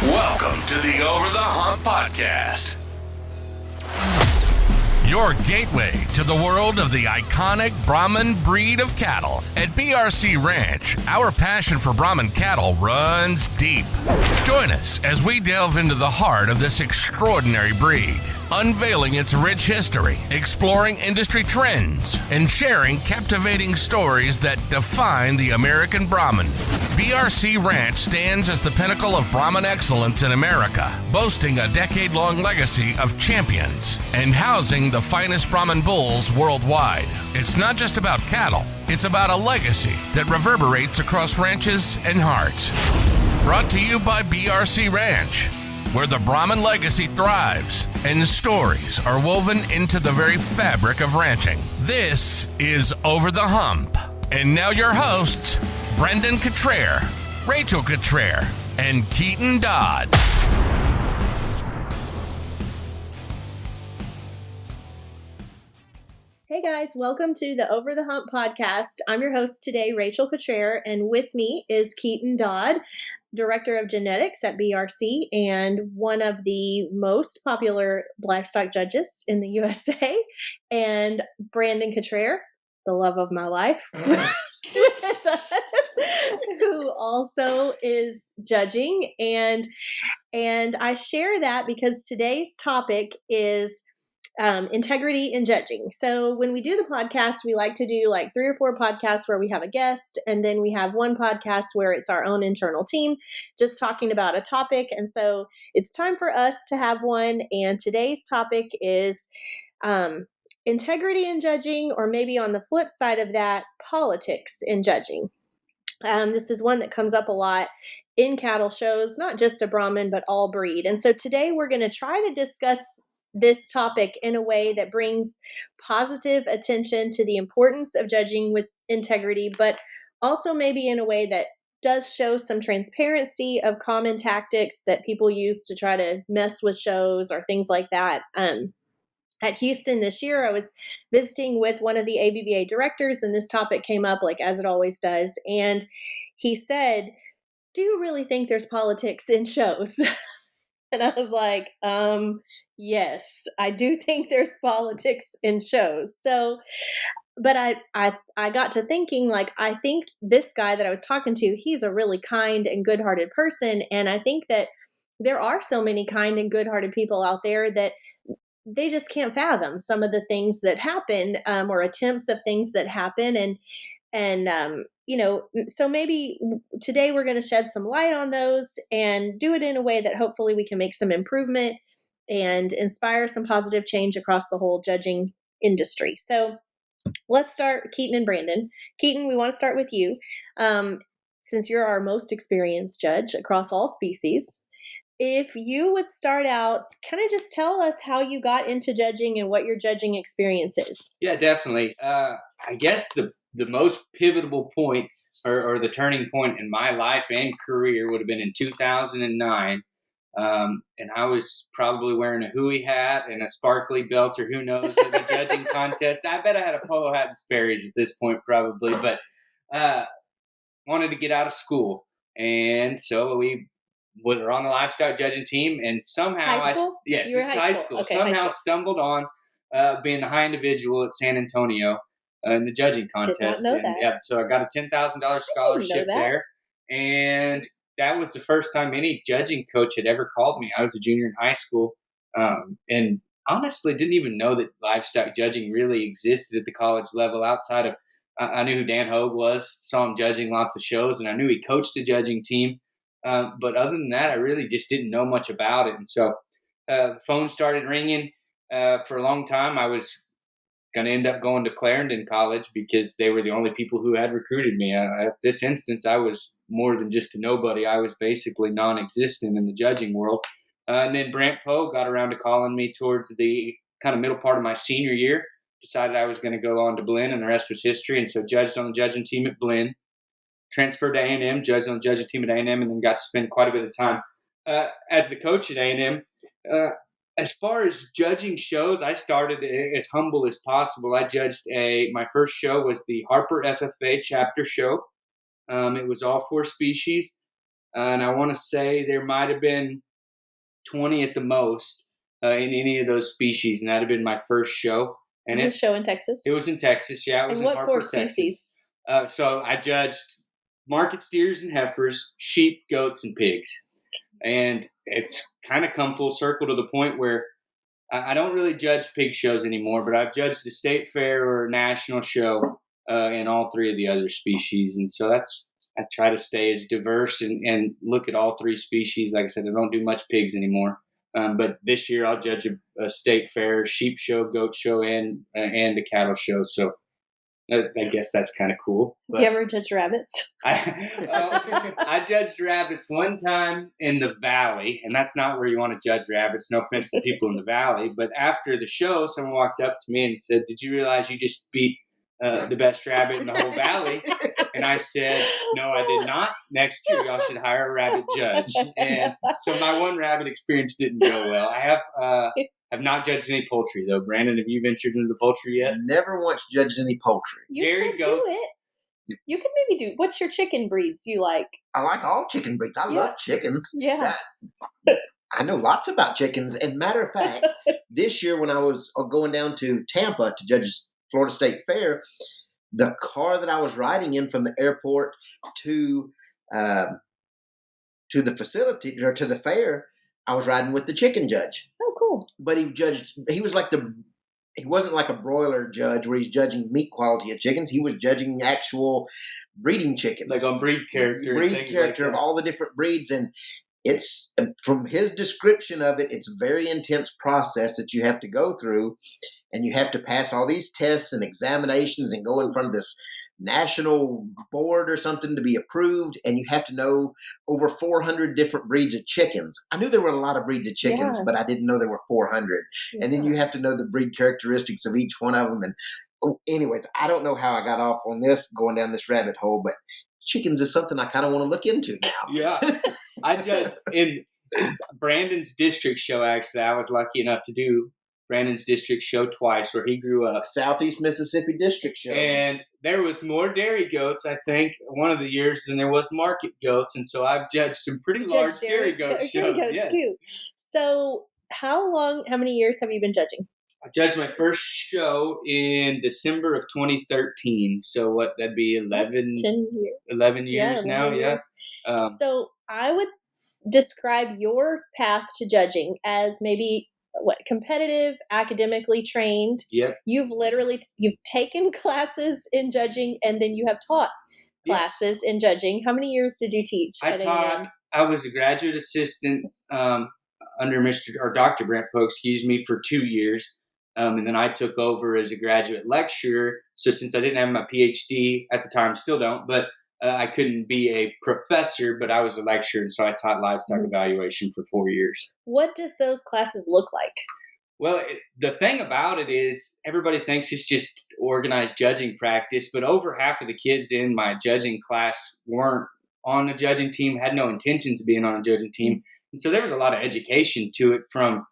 Welcome to the Over the Hump podcast. Your gateway to the world of the iconic Brahman breed of cattle. At BRC Ranch, our passion for Brahman cattle runs deep. Join us as we delve into the heart of this extraordinary breed, unveiling its rich history, exploring industry trends, and sharing captivating stories that define the American Brahman. BRC Ranch stands as the pinnacle of Brahman excellence in America, boasting a decade-long legacy of champions and housing the finest Brahman bulls worldwide. It's not just about cattle, it's about a legacy that reverberates across ranches and hearts. Brought to you by BRC Ranch, where the Brahman legacy thrives and stories are woven into the very fabric of ranching. This is Over the Hump. And now your hosts, Brandon Cutrer, Rachel Cutrer, and Keaton Dodd. Hey guys, welcome to the Over the Hump podcast. I'm your host today, Rachel Cutrer, and with me is Keaton Dodd, Director of Genetics at BRC and one of the most popular livestock judges in the USA, and Brandon Cutrer, the love of my life, who also is judging. And I share that because today's topic is integrity in judging. So when we do the podcast, we like to do like 3 or 4 podcasts where we have a guest, and then we have one podcast where it's our own internal team just talking about a topic. And so it's time for us to have one. And today's topic is integrity in judging, or maybe on the flip side of that, politics in judging. This is one that comes up a lot in cattle shows, not just a Brahman, but all breed. And so today we're going to try to discuss this topic in a way that brings positive attention to the importance of judging with integrity, but also maybe in a way that does show some transparency of common tactics that people use to try to mess with shows or things like that. At Houston this year, I was visiting with one of the ABBA directors, and this topic came up, like as it always does. And he said, "Do you really think there's politics in shows?" And I was like, yes, I do think there's politics in shows. So, but I got to thinking, like, I think this guy that I was talking to, he's a really kind and good-hearted person. And I think that there are so many kind and good-hearted people out there that they just can't fathom some of the things that happen, or attempts of things that happen. And so maybe today we're going to shed some light on those and do it in a way that hopefully we can make some improvement and inspire some positive change across the whole judging industry. So let's start, Keaton and Brandon. Keaton, we want to start with you. Since you're our most experienced judge across all species, if you would start out, kind of just tell us how you got into judging and what your judging experience is. Yeah, definitely. I guess the most pivotal point or the turning point in my life and career would have been in 2009. And I was probably wearing a Huey hat and a sparkly belt, or who knows, in the judging contest. I bet I had a polo hat and Sperry's at this point probably, but wanted to get out of school. And so we were on the livestock judging team, and somehow high school? Yes, You were this is high school. Okay, somehow high school. stumbled on being the high individual at San Antonio in the judging contest. Did not know that. Yeah, so I got a $10,000 scholarship there, and that was the first time any judging coach had ever called me. I was a junior in high school, and honestly didn't even know that livestock judging really existed at the college level outside of, I knew who Dan Hogue was, saw him judging lots of shows, and I knew he coached a judging team. But other than that, I really just didn't know much about it. And so the phone started ringing. For a long time, I was going to end up going to Clarendon College because they were the only people who had recruited me. At this instance, I was more than just a nobody. I was basically non-existent in the judging world. And then Brant Poe got around to calling me towards the kind of middle part of my senior year. Decided I was going to go on to Blinn, and the rest was history. And so judged on the judging team at Blinn. Transferred to A&M, judged on the judging team at A&M, and then got to spend quite a bit of time as the coach at A&M. As far as judging shows, I started as humble as possible. I judged my first show was the Harper FFA chapter show. It was all 4 species. and I want to say there might have been 20 at the most in any of those species, and that had been my first show. And Is this show in Texas? It was in Texas, yeah. It was and in what Harper, 4 species? Texas. So I judged market steers and heifers, sheep, goats, and pigs. And it's kind of come full circle to the point where I don't really judge pig shows anymore, but I've judged a state fair or a national show in all 3 of the other species. And so I try to stay as diverse and look at all 3 species. Like I said, I don't do much pigs anymore. But this year I'll judge a state fair, sheep show, goat show, and a cattle show. So I guess that's kind of cool. But you ever judge rabbits? I judged rabbits one time in the valley, and that's not where you want to judge rabbits. No offense to people in the valley. But after the show, someone walked up to me and said, "Did you realize you just beat the best rabbit in the whole valley?" And I said, "No, I did not. Next year, y'all should hire a rabbit judge." And so my one rabbit experience didn't go well. I have not judged any poultry, though. Brandon, have you ventured into poultry yet? Never once judged any poultry. You Dairy could goats. do it. You could maybe do. What's your chicken breeds you like? I like all chicken breeds. I love chickens. Yeah. I know lots about chickens. And matter of fact, this year when I was going down to Tampa to judge Florida State Fair, the car that I was riding in from the airport to the facility or to the fair, I was riding with the chicken judge. Oh, cool. But he wasn't like a broiler judge where he's judging meat quality of chickens. He was judging actual breeding chickens. Like on breed character. Breed character of all the different breeds. And it's, from his description of it, it's a very intense process that you have to go through. And you have to pass all these tests and examinations and go in front of this national board or something to be approved. And you have to know over 400 different breeds of chickens. I knew there were a lot of breeds of chickens, but I didn't know there were 400. Yeah. And then you have to know the breed characteristics of each one of them. And anyways, I don't know how I got off on this, going down this rabbit hole, but chickens is something I kind of want to look into now. Yeah. I judged in Brandon's district show, actually. I was lucky enough to do Brandon's district show twice, where he grew up. Southeast Mississippi district show. And there was more dairy goats, I think, one of the years than there was market goats. And so I've judged some pretty large dairy goat shows. Yes. Too. So how many years have you been judging? I judged my first show in December of 2013. So that'd be 11 years now. Years. Yeah. So I would describe your path to judging as maybe competitive, academically trained. Yep. You've taken classes in judging, and then you have taught classes in judging. How many years did you teach? I was a graduate assistant under Dr. Brent Polk, for 2 years. And then I took over as a graduate lecturer. So since I didn't have my PhD at the time, still don't, but I couldn't be a professor, but I was a lecturer. And so I taught livestock evaluation for 4 years. What does those classes look like? Well, the thing about it is everybody thinks it's just organized judging practice, but over half of the kids in my judging class weren't on a judging team, had no intentions of being on a judging team. And so there was a lot of education to it, from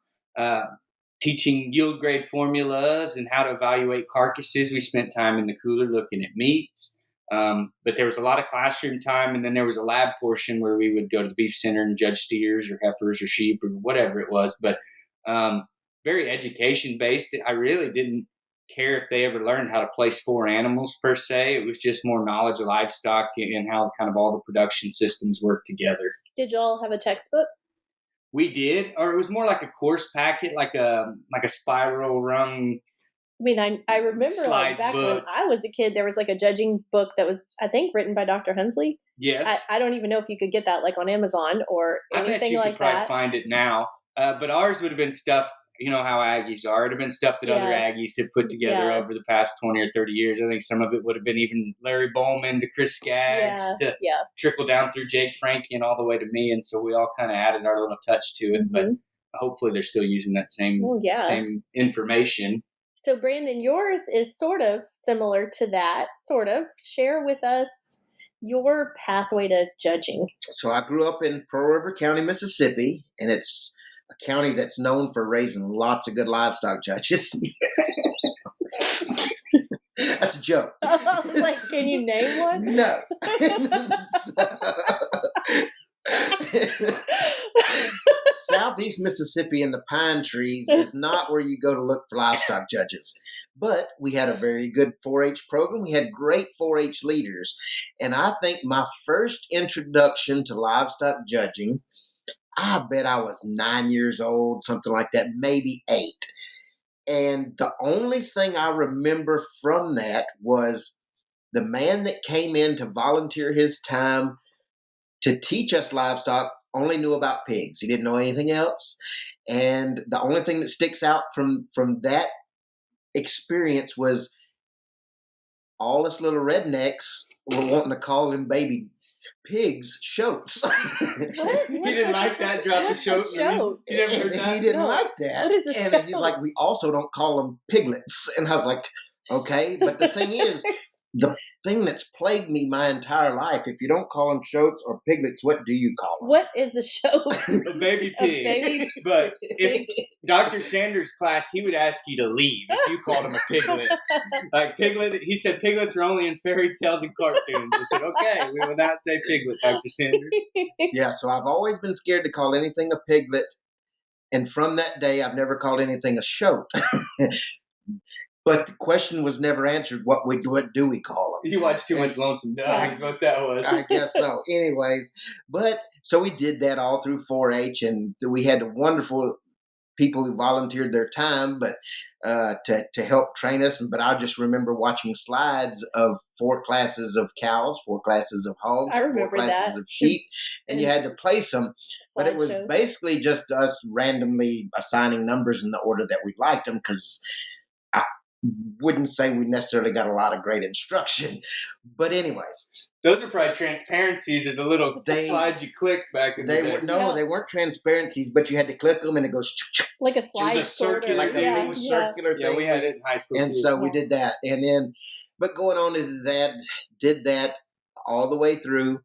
teaching yield grade formulas and how to evaluate carcasses. We spent time in the cooler looking at meats. But there was a lot of classroom time, and then there was a lab portion where we would go to the beef center and judge steers or heifers or sheep or whatever it was. But very education based. I really didn't care if they ever learned how to place 4 animals per se. It was just more knowledge of livestock and how kind of all the production systems work together. Did y'all have a textbook? We did, or it was more like a course packet, like a spiral rung. I mean, I remember back when I was a kid, there was a judging book that was, I think, written by Dr. Hensley. Yes. I don't even know if you could get that on Amazon or anything like that. I bet you could probably find it now. But ours would have been stuff, you know how Aggies are. It would have been stuff that other Aggies had put together over the past 20 or 30 years. I think some of it would have been even Larry Bowman to Chris Skaggs to trickle down through Jake Frankie and all the way to me. And so we all kind of added our little touch to it. But hopefully they're still using that same information. So, Brandon, yours is sort of similar to that, Share with us your pathway to judging. So I grew up in Pearl River County, Mississippi, and it's a county that's known for raising lots of good livestock judges. That's a joke. I was like, can you name one? No. Southeast Mississippi and the pine trees is not where you go to look for livestock judges. But we had a very good 4-H program. We had great 4-H leaders. And I think my first introduction to livestock judging, I bet I was 9 years old, something like that, maybe 8. And the only thing I remember from that was the man that came in to volunteer his time to teach us livestock only knew about pigs. He didn't know anything else. And the only thing that sticks out from that experience was all us little rednecks were wanting to call them baby pigs shoats. He didn't like that. Drop the shoat. He didn't like that. What is a and shoat? he's like, we also don't call them piglets. And I was like, okay. But the thing is, the thing that's plagued me my entire life, if you don't call them shoats or piglets, what do you call them? What is a shoat? A baby pig. But if Dr. Sanders' class, he would ask you to leave if you called him a piglet. Like piglet, he said piglets are only in fairy tales and cartoons. I said, okay, we will not say piglet, Dr. Sanders. Yeah, so I've always been scared to call anything a piglet. And from that day, I've never called anything a shoat. But the question was never answered. What do we call them? You watched too much Lonesome Dove is what that was. I guess so. Anyways, but so we did that all through 4-H, and we had wonderful people who volunteered their time, but to help train us. But I just remember watching slides of 4 classes of cows, 4 classes of hogs, 4 classes of sheep, and you had to place them. But it was basically just us randomly assigning numbers in the order that we liked them, because wouldn't say we necessarily got a lot of great instruction. But anyways. Those are probably transparencies or the little slides you clicked back in the day. They weren't transparencies, but you had to click them and it goes like a slide sorter. Like a little circular thing. Yeah, we had it in high school and too. So we did that. And then, but going on to that, did that all the way through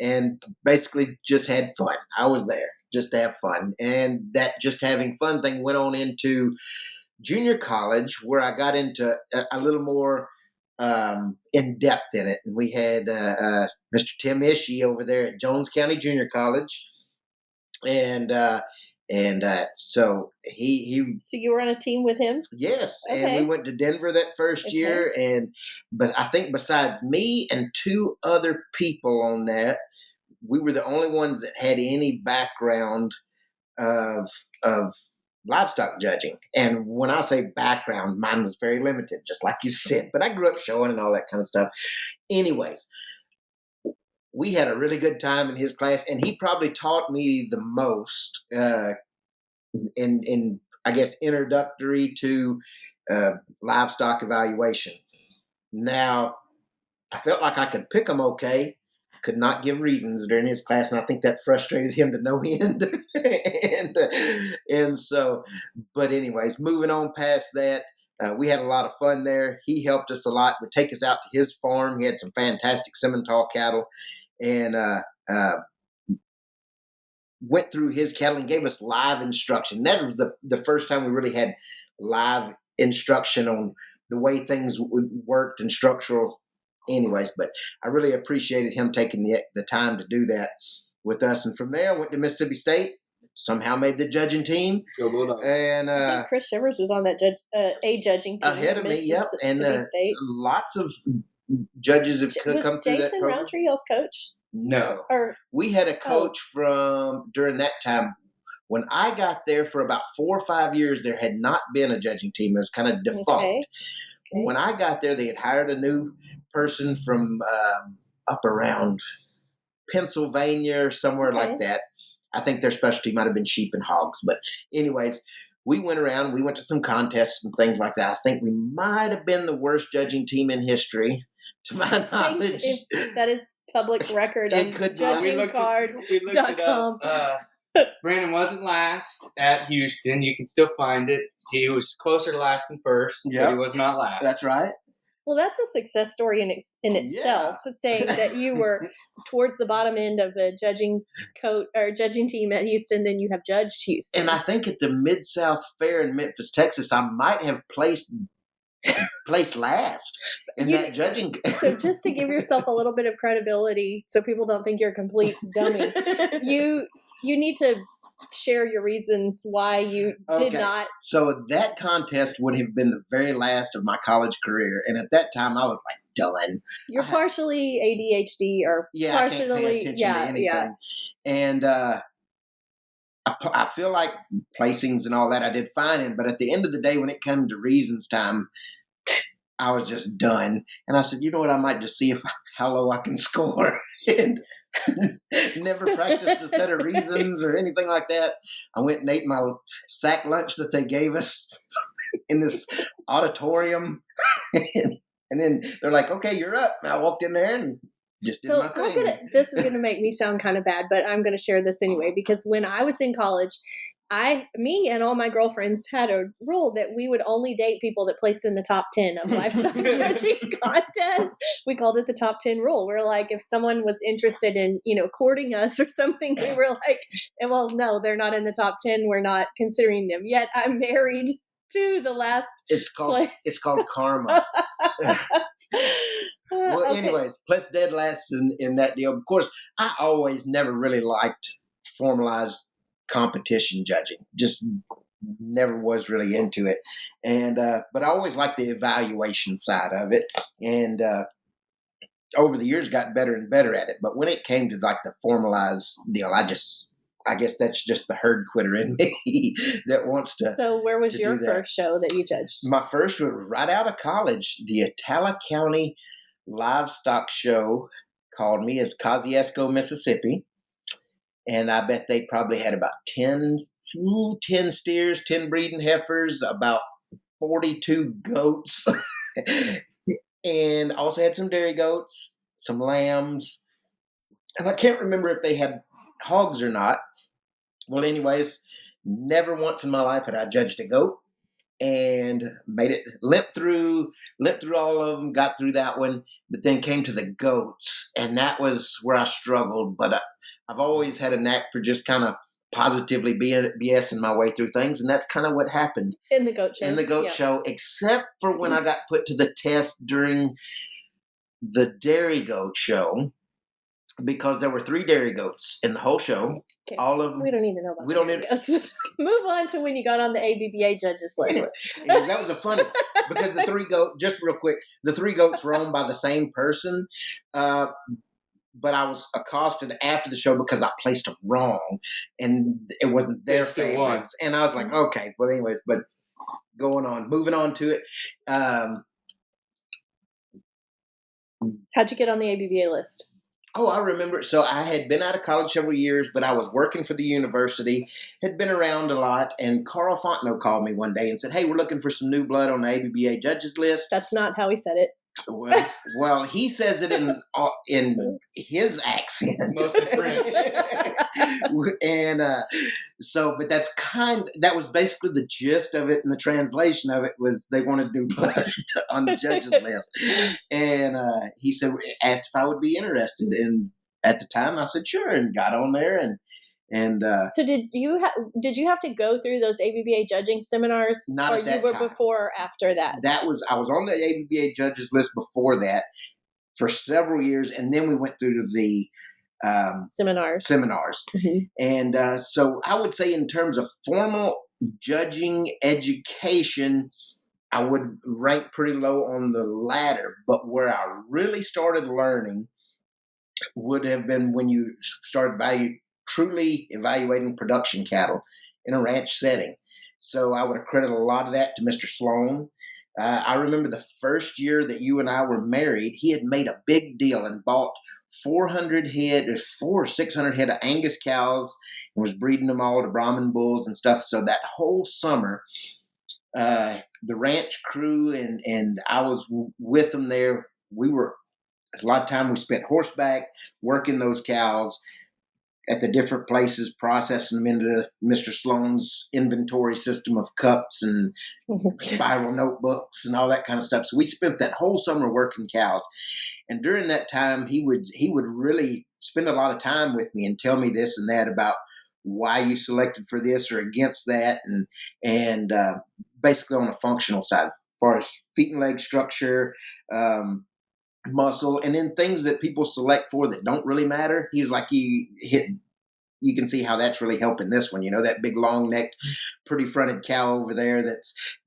and basically just had fun. I was there just to have fun. And that just having fun thing went on into junior college, where I got into a little more in depth in it. And we had Mr. Tim Ishii over there at Jones County Junior College, and so he. So you were on a team with him? Yes, okay. And we went to Denver that first year, but I think besides me and 2 other people on that, we were the only ones that had any background of livestock judging. And when I say background, mine was very limited, just like you said. But I grew up showing and all that kind of stuff. Anyways, we had a really good time in his class, and he probably taught me the most in I guess, introductory to livestock evaluation. Now, I felt like I could pick them okay. Could not give reasons during his class, and I think that frustrated him to no end. and so, but anyways, moving on past that, we had a lot of fun there. He helped us a lot. Would take us out to his farm. He had some fantastic Simmental cattle, and went through his cattle and gave us live instruction. That was the first time we really had live instruction on the way things worked and structural. Anyways, but I really appreciated him taking the time to do that with us. And from there, I went to Mississippi State, somehow made the judging team. Go Bulldogs. And I think Chris Shivers was on that judging team. Ahead of me, yep. And lots of judges have come through that program. Was Jason Roundtree y'all's coach? No. We had a coach from during that time. When I got there for about 4 or 5 years, there had not been a judging team. It was kind of defunct. Okay. When I got there, they had hired a new person from up around Pennsylvania or somewhere like that. I think their specialty might have been sheep and hogs. But anyways, we went around. We went to some contests and things like that. I think we might have been the worst judging team in history, to my knowledge. That is public record on judgingcard.com. Brandon wasn't last at Houston. You can still find it. He was closer to last than first, but he was not last. That's right. Well, that's a success story in itself, saying that you were towards the bottom end of a judging team at Houston, then you have judged Houston. And I think at the Mid-South Fair in Memphis, Texas, I might have placed placed last in that judging. So just to give yourself a little bit of credibility, so people don't think you're a complete dummy, you need to share your reasons why you did not. So that contest would have been the very last of my college career, and at that time I was like done. You're partially ADHD or partially, I can't pay attention to anything. Yeah. And I feel like placings and all that I did fine in, but at the end of the day, when it came to reasons time, I was just done. And I said, you know what, I might just see how low I can score. And never practiced a set of reasons or anything like that. I went and ate my sack lunch that they gave us in this auditorium. And then they're like, okay, you're up. And I walked in there and just did my thing. This is going to make me sound kind of bad, but I'm going to share this anyway, because when I was in college, me and all my girlfriends had a rule that we would only date people that placed in the top 10 of livestock judging contests. We called it the top 10 rule. We're like, if someone was interested in, courting us or something, we were like, well, no, they're not in the top 10. We're not considering them. Yet I'm married to the last It's called karma. Well, okay. Anyways, placed dead last in that deal. Of course, I always never really liked formalized competition judging. Just never was really into it. And but I always liked the evaluation side of it. And over the years got better and better at it. But when it came to like the formalized deal, I guess that's just the herd quitter in me that wants to. So where was your first show that you judged? My first was right out of college. The Attala County Livestock Show called me as Kosciuszko, Mississippi. And I bet they probably had about 10 steers, 10 breeding heifers, about 42 goats. And also had some dairy goats, some lambs. And I can't remember if they had hogs or not. Well, anyways, never once in my life had I judged a goat, and made it, limped through all of them, got through that one, but then came to the goats, and that was where I struggled. But I've always had a knack for just kind of positively BSing my way through things, and that's kind of what happened in the goat show. In the goat show, except for when I got put to the test during the dairy goat show, because there were 3 dairy goats in the whole show. Okay. All of them. We don't need to know about dairy goats. Move on to when you got on the ABBA judges list. Anyway, that was a funny, because the 3 goats, just real quick, the 3 goats were owned by the same person. But I was accosted after the show because I placed them wrong, and it wasn't their favorites. And I was like, okay, well, anyways, but moving on to it. How'd you get on the ABBA list? Oh, I remember. So I had been out of college several years, but I was working for the university, had been around a lot, and Carl Fontenot called me one day and said, hey, we're looking for some new blood on the ABBA judges list. That's not how he said it. Well, he says it in his accent, mostly French, and but that was basically the gist of it, and the translation of it was they wanted new blood on the judges list, and he asked if I would be interested, and at the time I said sure, and got on there, and so did you have to go through those ABBA judging seminars? Not at that time. Or you were before or after that? I was on the ABBA judges list before that for several years, and then we went through the seminars. Mm-hmm. And so I would say in terms of formal judging education, I would rank pretty low on the ladder. But where I really started learning would have been when you started truly evaluating production cattle in a ranch setting. So I would accredit a lot of that to Mr. Sloan. I remember the first year that you and I were married, he had made a big deal and bought 400 or 600 head of Angus cows and was breeding them all to Brahman bulls and stuff. So that whole summer, the ranch crew and I was with them there. A lot of time we spent horseback working those cows at the different places, processing them into Mr. Sloan's inventory system of cups and spiral notebooks and all that kind of stuff. So we spent that whole summer working cows. And during that time, he would really spend a lot of time with me and tell me this and that about why you selected for this or against that, and basically on the functional side. far as feet and leg structure, muscle, and then things that people select for that don't really matter. He's like, you can see how that's really helping this one. That big long necked, pretty fronted cow over there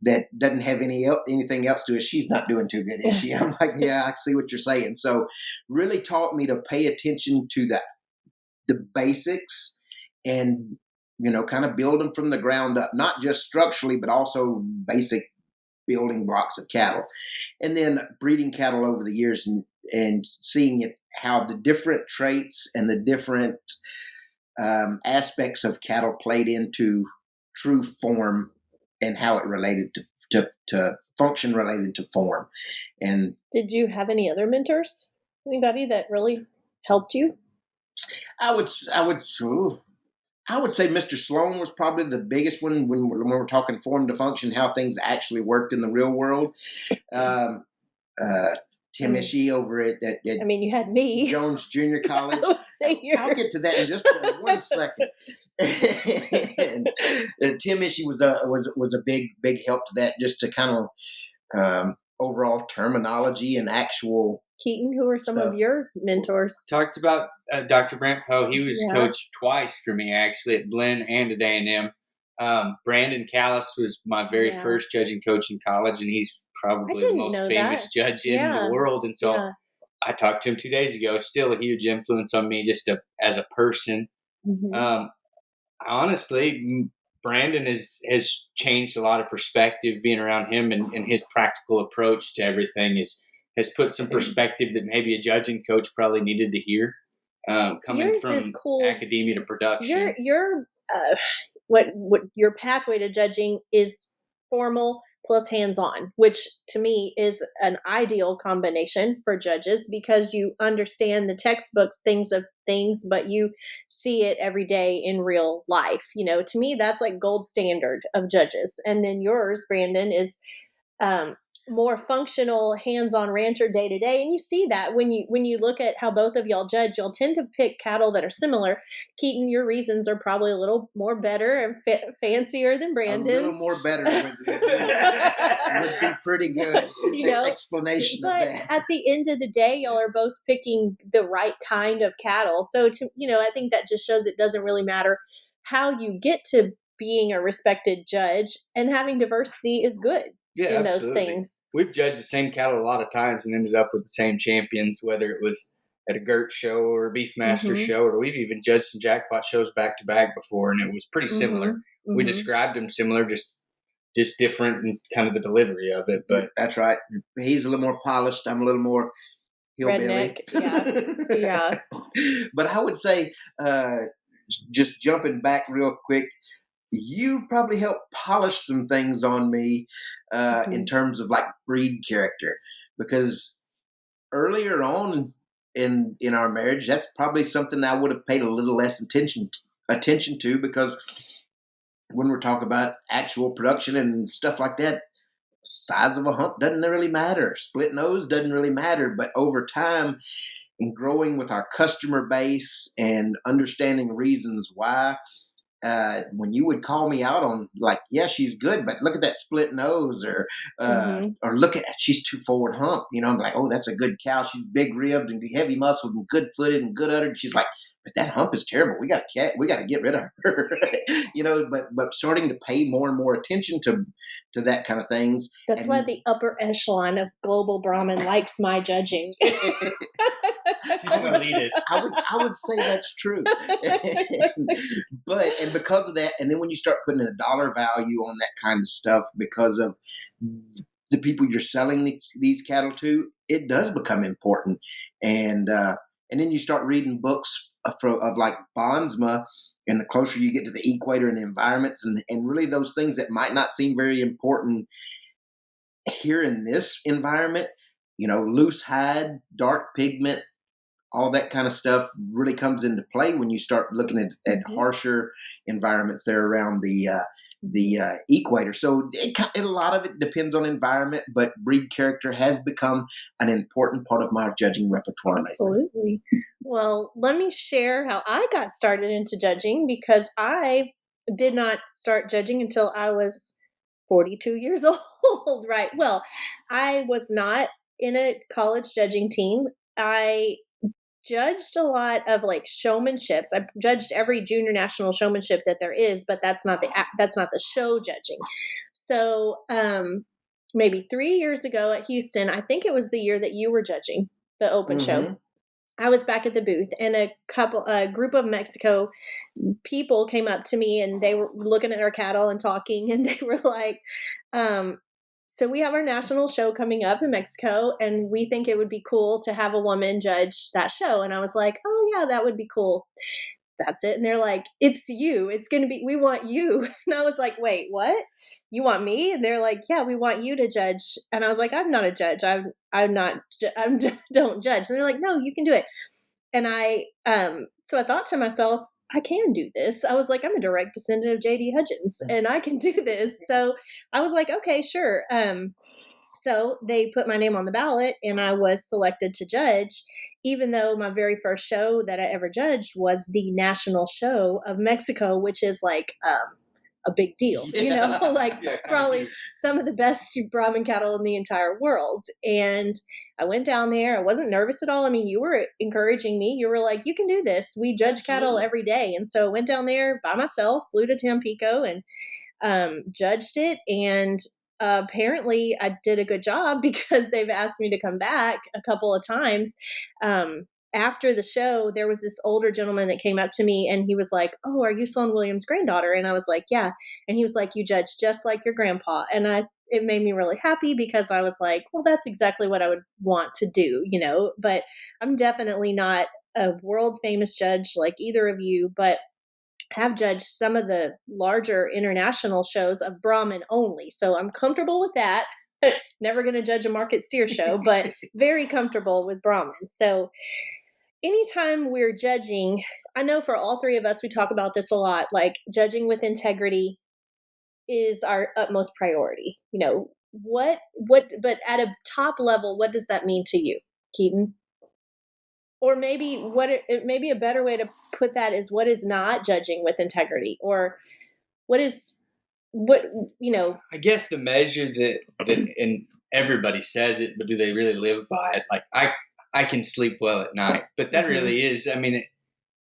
that doesn't have anything else to it. She's not doing too good, is she? I'm like, yeah, I see what you're saying. So really taught me to pay attention to the basics and, kind of build them from the ground up, not just structurally, but also basic building blocks of cattle. And then breeding cattle over the years and seeing it, how the different traits and the different aspects of cattle played into true form and how it related to function related to form. And did you have any other mentors? Anybody that really helped you? I would say Mr. Sloan was probably the biggest one when we're talking form to function, how things actually worked in the real world. Tim Ishii over at you had me. Jones Junior College. I'll get to that in just for 1 second. and Tim Ishii was a big help to that, just to kind of overall terminology and actual. Keaton, who are some of your mentors? Talked about Dr. Brent Poe. He was coached twice for me, actually, at Blinn and at A&M. Brandon Callis was my very first judging coach in college, and he's probably the most famous judge in the world. And so I talked to him 2 days ago. Still a huge influence on me just as a person. Mm-hmm. Honestly, Brandon has changed a lot of perspective. Being around him and his practical approach to everything has put some perspective that maybe a judging coach probably needed to hear. Coming Yours from is cool. Academia to production. Your what your pathway to judging is formal plus hands-on, which to me is an ideal combination for judges, because you understand the textbooks things, but you see it every day in real life. To me, that's like gold standard of judges. And then yours, Brandon, is more functional, hands-on rancher day to day. And you see that when you look at how both of y'all judge, you'll tend to pick cattle that are similar. Keaton, your reasons are probably a little more better and fancier than Brandon's. A little more better would be pretty good. Explanation but of that. At the end of the day, y'all are both picking the right kind of cattle. So I think that just shows it doesn't really matter how you get to being a respected judge, and having diversity is good. Yeah, in absolutely. Those things. We've judged the same cattle a lot of times and ended up with the same champions, whether it was at a GERT show or a Beefmaster show, or we've even judged some jackpot shows back to back before, and it was pretty similar. We described them similar, just different in kind of the delivery of it. But that's right. He's a little more polished. I'm a little more hillbilly. Redneck. Yeah. But I would say, just jumping back real quick, you've probably helped polish some things on me in terms of like breed character, because earlier on in our marriage, that's probably something I would have paid a little less attention to, because when we're talking about actual production and stuff like that, size of a hump doesn't really matter. Split nose doesn't really matter. But over time, in growing with our customer base and understanding reasons why, when you would call me out on, like, yeah, she's good, but look at that split nose, or look at, she's too forward hump. I'm like, oh, that's a good cow. She's big ribbed and heavy muscled and good footed and good uddered. She's like, but that hump is terrible. We got to get rid of her. But starting to pay more and more attention to that kind of things. That's why the upper echelon of global Brahman likes my judging. I would say that's true. And because of that, and then when you start putting a dollar value on that kind of stuff, because of the people you're selling these cattle to, it does become important. And then you start reading books of like Bondsma, and the closer you get to the equator and the environments, and really those things that might not seem very important here in this environment, loose hide, dark pigment, all that kind of stuff really comes into play when you start looking at harsher environments there around the equator. So a lot of it depends on environment, but breed character has become an important part of my judging repertoire. Absolutely. Well, let me share how I got started into judging, because I did not start judging until I was 42 years old. old, right? Well, I was not in a college judging team. I judged a lot of like showmanships. I judged every junior national showmanship that there is, but that's not the show judging. So, maybe 3 years ago at Houston, I think it was the year that you were judging the open show. I was back at the booth, and a group of Mexico people came up to me, and they were looking at our cattle and talking, and they were like, so we have our national show coming up in Mexico, and we think it would be cool to have a woman judge that show. And I was like, oh yeah, that would be cool. That's it. And they're like, it's you. It's going to be, we want you. And I was like, wait, what? You want me? And they're like, yeah, we want you to judge. And I was like, I'm not a judge. I don't judge. And they're like, no, you can do it. And so I thought to myself, I can do this. I was like, I'm a direct descendant of J.D. Hudgens, and I can do this. So I was like, okay, sure. So they put my name on the ballot, and I was selected to judge, even though my very first show that I ever judged was the national show of Mexico, which is like a big deal, probably some of the best Brahman cattle in the entire world. And I went down there. I wasn't nervous at all. I mean, you were encouraging me. You were like, you can do this. We judge cattle every day. And so I went down there by myself, flew to Tampico, and judged it. And apparently I did a good job, because they've asked me to come back a couple of times. After the show, there was this older gentleman that came up to me, and he was like, oh, are you Sloan Williams' granddaughter? And I was like, yeah. And he was like, you judge just like your grandpa. And it made me really happy, because I was like, well, that's exactly what I would want to do, but I'm definitely not a world famous judge like either of you, but have judged some of the larger international shows of Brahman only. So I'm comfortable with that. Never going to judge a market steer show, but very comfortable with Brahman. So anytime we're judging, I know for all three of us, we talk about this a lot, like judging with integrity is our utmost priority. But at a top level, what does that mean to you, Keaton? Or maybe maybe a better way to put that is, what is not judging with integrity, or I guess the measure that and everybody says it, but do they really live by it? Like I can sleep well at night, but that really is, I mean,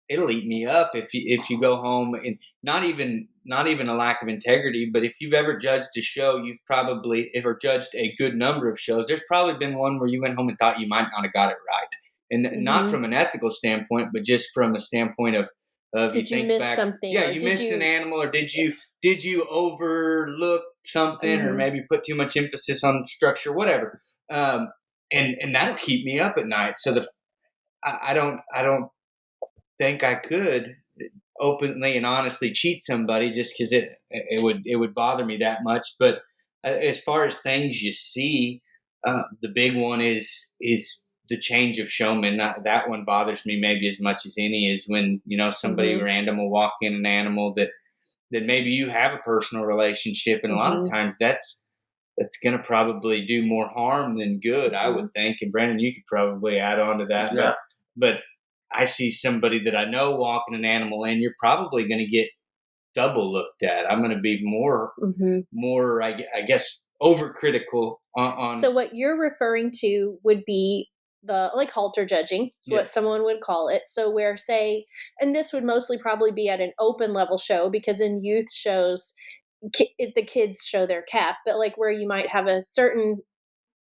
it'll eat me up if you go home, and not even a lack of integrity, but if you've ever judged a show, you've probably ever judged a good number of shows. There's probably been one where you went home and thought you might not have got it right. And not from an ethical standpoint, but just from a standpoint of did you miss something? Yeah, you missed an animal, or did you overlook something, or maybe put too much emphasis on structure, whatever. And that'll keep me up at night. So I don't think I could openly and honestly cheat somebody, just because it would bother me that much. But as far as things you see, the big one is the change of showman. That one bothers me maybe as much as any, is when, somebody random will walk in an animal that maybe you have a personal relationship. And a lot of times that's going to probably do more harm than good, I would think. And Brandon, you could probably add on to that. Yeah. But I see somebody that I know walking an animal in, you're probably going to get double looked at. I'm going to be more, I guess, overcritical on. So what you're referring to would be the halter judging, is what someone would call it. So where, say, and this would mostly probably be at an open level show, because in youth shows, the kids show their calf, but where you might have a certain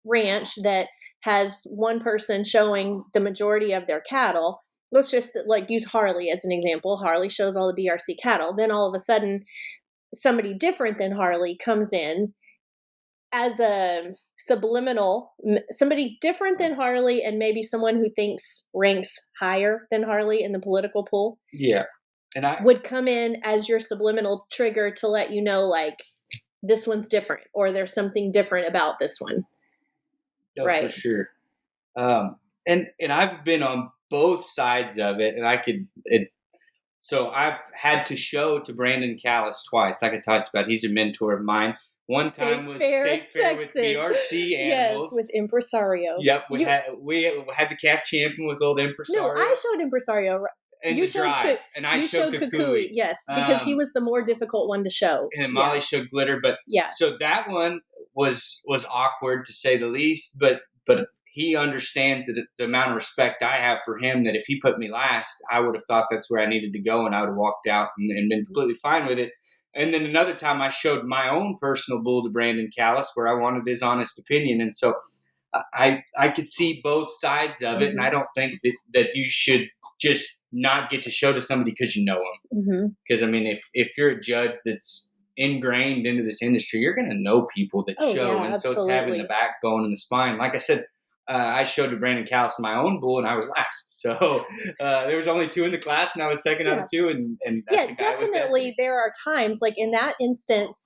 ranch that has one person showing the majority of their cattle. Let's just use Harley as an example. Harley shows all the BRC cattle. Then all of a sudden, somebody different than Harley comes in as a subliminal, somebody different than Harley, and maybe someone who ranks higher than Harley in the political pool. Yeah. And I would come in as your subliminal trigger to let you know, this one's different, or there's something different about this one. Right. For sure. And I've been on both sides of it, and so I've had to show to Brandon Callis twice. Like I talked about, he's a mentor of mine. One time was State Fair with BRC animals. Yes, with Impresario. Yep, we had the calf champion with old Impresario. No, I showed Impresario. And the drive, and I showed Kukui. Yes, because he was the more difficult one to show. And Molly showed Glitter, but so that one was awkward to say the least, but he understands that the amount of respect I have for him, that if he put me last, I would have thought that's where I needed to go, and I would have walked out and been completely fine with it. And then another time I showed my own personal bull to Brandon Callis where I wanted his honest opinion. And so I could see both sides of it. And I don't think that you should just not get to show to somebody because you know them. Because, I mean, if you're a judge that's ingrained into this industry, you're going to know people that show. And absolutely. So it's having the backbone and the spine. Like I said, I showed to Brandon Callis my own bull, and I was last. So there was only 2 in the class, and I was second out of 2. And that's definitely there are times, like in that instance,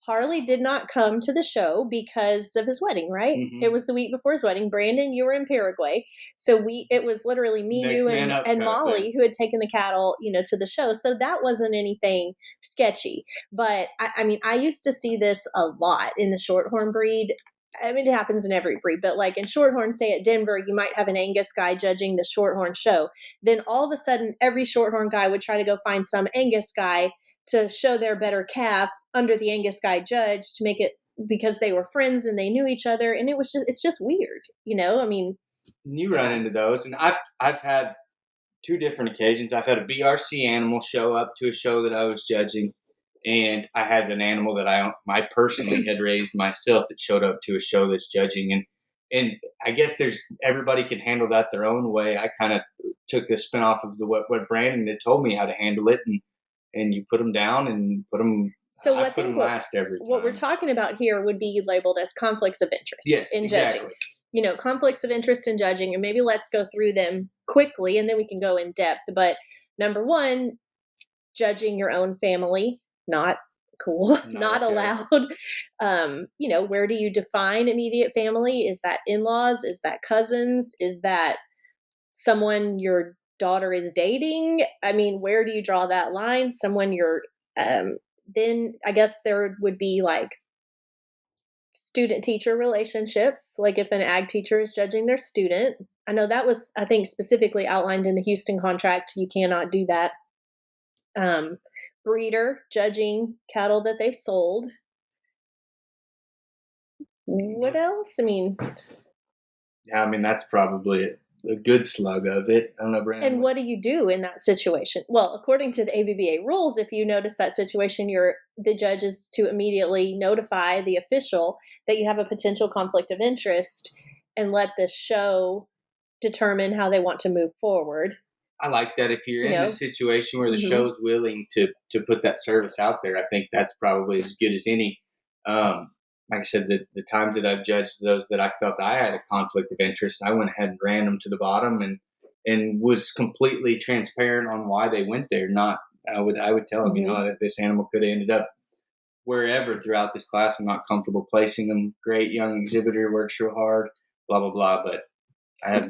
Harley did not come to the show because of his wedding, right? It was the week before his wedding. Brandon, you were in Paraguay. So it was literally me, Next you, and Molly who had taken the cattle, to the show. So that wasn't anything sketchy. But I mean, I used to see this a lot in the Shorthorn breed. I mean, it happens in every breed, but like in Shorthorn, say at Denver, you might have an Angus guy judging the Shorthorn show. Then all of a sudden, every Shorthorn guy would try to go find some Angus guy to show their better calf under the Angus guy judge to make it, because they were friends and they knew each other. And it's just weird, I mean. You run into those. And I've had 2 different occasions. I've had a BRC animal show up to a show that I was judging. And I had an animal that I personally had raised myself that showed up to a show that's judging. And I guess everybody can handle that their own way. I kind of took the spin off of what Brandon had told me how to handle it. And you put them down and put them. So I put them last every time. What we're talking about here would be labeled as conflicts of interest in judging. Conflicts of interest in judging. And maybe let's go through them quickly and then we can go in depth. But number 1, judging your own family. Not cool, not allowed. Where do you define immediate family? Is that in-laws? Is that cousins? Is that someone your daughter is dating? I mean, where do you draw that line? Someone then I guess there would be like student-teacher relationships. Like if an ag teacher is judging their student. I know that was, I think, specifically outlined in the Houston contract. You cannot do that. Breeder judging cattle that they've sold. What else? I mean, that's probably a good slug of it. I don't know, Brandon. And what do you do in that situation? Well, according to the ABBA rules, if you notice that situation, the judge is to immediately notify the official that you have a potential conflict of interest and let the show determine how they want to move forward. I like that. If you're in a situation where the show's willing to put that service out there, I think that's probably as good as any. Like I said, the times that I've judged those that I felt I had a conflict of interest, I went ahead and ran them to the bottom and was completely transparent on why they went there. I would tell them, that this animal could have ended up wherever throughout this class. I'm not comfortable placing them. Great young exhibitor, works real hard, blah, blah, blah. But I know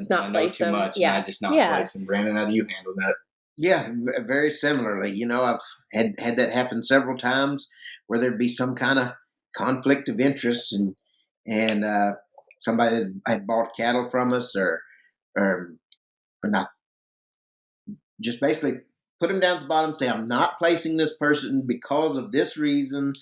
too much, and I just not place them. Brandon, how do you handle that? Yeah, very similarly. I've had that happen several times where there'd be some kind of conflict of interest, and somebody that had bought cattle from us, or not, just basically put them down at the bottom, say, I'm not placing this person because of this reason,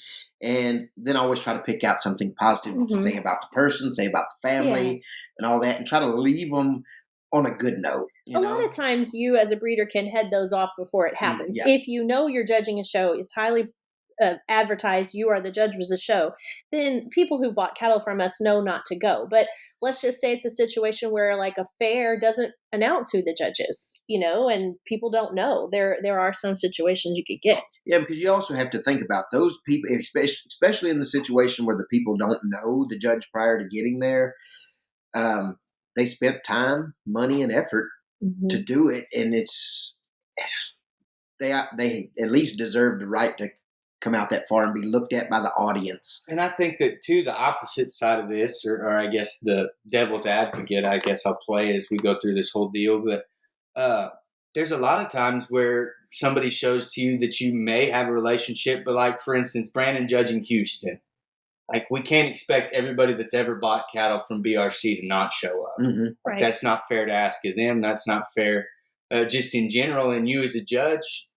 and then I always try to pick out something positive to say about the person, say about the family, and all that, and try to leave them on a good note. A lot of times you as a breeder can head those off before it happens. If you know you're judging a show, it's highly advertised, you are the judge of the show, then people who bought cattle from us know not to go. But let's just say it's a situation where like a fair doesn't announce who the judge is, and people don't know. There are some situations you could get. Yeah, because you also have to think about those people, especially in the situation where the people don't know the judge prior to getting there. They spent time, money, and effort to do it, and they at least deserve the right to come out that far and be looked at by the audience. And I think that too, the opposite side of this, or I guess the devil's advocate, I guess I'll play as we go through this whole deal. But there's a lot of times where somebody shows to you that you may have a relationship, but like for instance, Brandon judging Houston. Like we can't expect everybody that's ever bought cattle from BRC to not show up. Right. That's not fair to ask of them. That's not fair just in general. And you as a judge,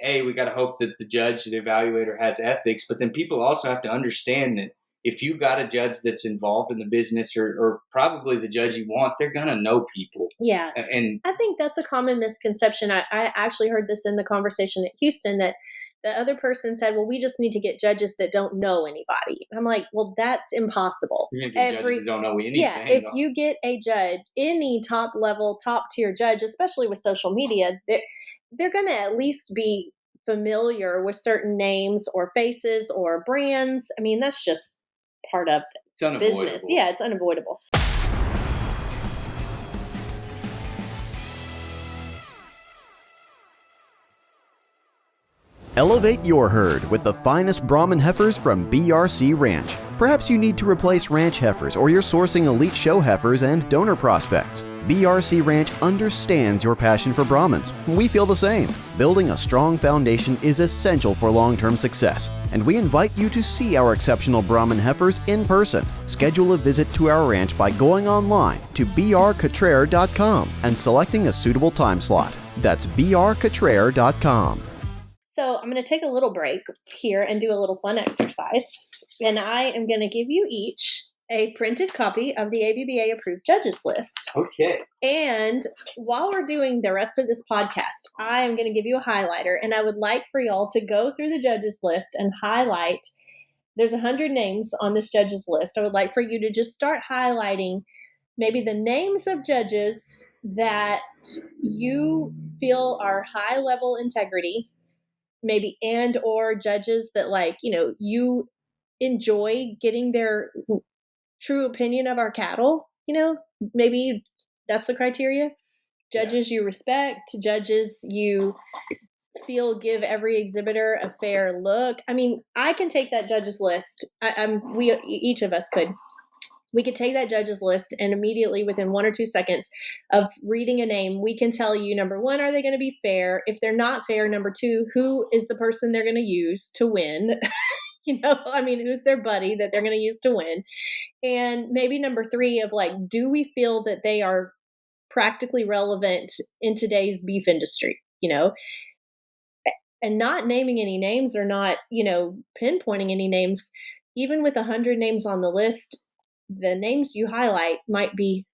we got to hope that the judge, the evaluator, has ethics. But then people also have to understand that if you got a judge that's involved in the business or probably the judge you want, they're going to know people. Yeah. And I think that's a common misconception. I actually heard this in the conversation at Houston, that the other person said, well, we just need to get judges that don't know anybody. I'm like, well, that's impossible. You're going to get judges that don't know anything. Yeah, if you get a judge, any top level, top tier judge, especially with social media, they're going to at least be familiar with certain names or faces or brands. I mean, that's just part of business. Yeah, it's unavoidable. Elevate your herd with the finest Brahman heifers from BRC Ranch. Perhaps you need to replace ranch heifers, or you're sourcing elite show heifers and donor prospects. BRC Ranch understands your passion for Brahmans. We feel the same. Building a strong foundation is essential for long-term success, and we invite you to see our exceptional Brahman heifers in person. Schedule a visit to our ranch by going online to brcutrer.com and selecting a suitable time slot. That's brcutrer.com. So I'm going to take a little break here and do a little fun exercise. And I am going to give you each a printed copy of the ABBA approved judges list. Okay. And while we're doing the rest of this podcast, I am going to give you a highlighter. And I would like for y'all to go through the judges list and highlight. There's 100 names on this judges list. I would like for you to just start highlighting maybe the names of judges that you feel are high level integrity, maybe, and or judges that, like, you know, you enjoy getting their true opinion of our cattle. You know, maybe that's the criteria. Judges you respect, judges you feel give every exhibitor a fair look. I mean, I can take that judges list. Each of us we could take that judges list, and immediately within 1 or 2 seconds of reading a name, we can tell you, number one, are they going to be fair? If they're not fair, number two, who is the person they're going to use to win? You know, I mean, who's their buddy that they're going to use to win? And maybe number three of, like, do we feel that they are practically relevant in today's beef industry? You know, and not naming any names or not, you know, pinpointing any names, even with 100 names on the list, the names you highlight might be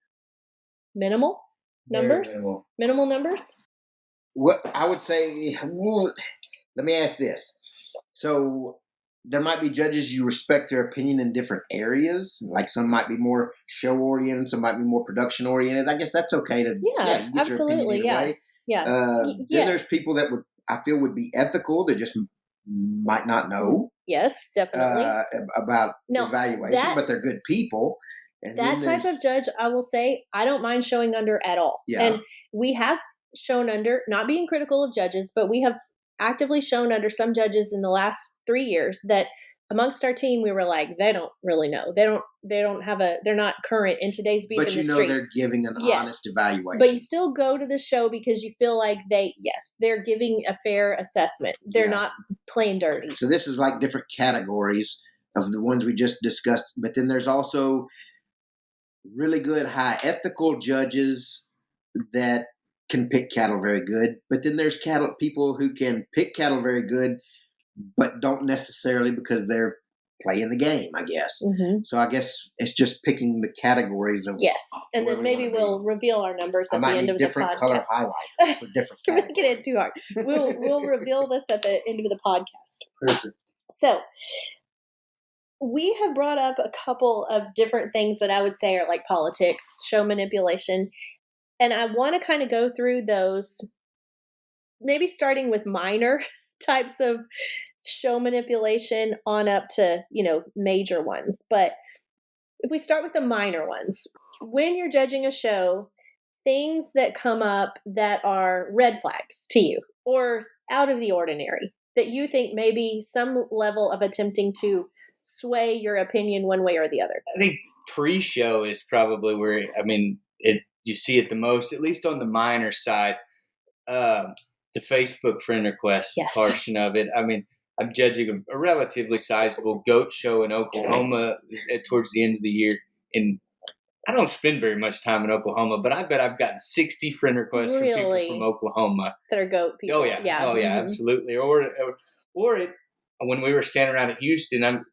minimal numbers. Minimal numbers. What I would say, well, let me ask this. So there might be judges you respect their opinion in different areas. Like some might be more show oriented, some might be more production oriented. I guess that's okay to you get absolutely, your opinion either way. Then there's people that I feel would be ethical that just might not know. Yes, definitely. About evaluation, but they're good people. And that type of judge, I will say, I don't mind showing under at all. Yeah. And we have shown under, not being critical of judges, but we have actively shown under some judges in the last 3 years that amongst our team, we were like, they don't really know. They're not current in today's beef industry. But you know they're giving an honest evaluation. But you still go to the show because you feel like they're giving a fair assessment. They're not playing dirty. So this is like different categories of the ones we just discussed. But then there's also really good high ethical judges that can pick cattle very good. But then there's people who can pick cattle very good, but don't necessarily because they're playing the game, I guess. Mm-hmm. So I guess it's just picking the categories of and then maybe we'll reveal our numbers at the end of the podcast. Different color highlights for different categories. Don't get it too hard. We'll reveal this at the end of the podcast. Perfect. So we have brought up a couple of different things that I would say are like politics, show manipulation, and I want to kind of go through those, maybe starting with minor types of show manipulation on up to, you know, major ones. But if we start with the minor ones, when you're judging a show, things that come up that are red flags to you or out of the ordinary that you think maybe some level of attempting to sway your opinion one way or the other. I think pre-show is probably where, you see it the most, at least on the minor side. The Facebook friend request portion of it. I mean, I'm judging a relatively sizable goat show in Oklahoma towards the end of the year. And I don't spend very much time in Oklahoma, but I bet I've gotten 60 friend requests from people from Oklahoma. That are goat people. Oh, yeah. Mm-hmm. Absolutely. Or when we were standing around at Houston,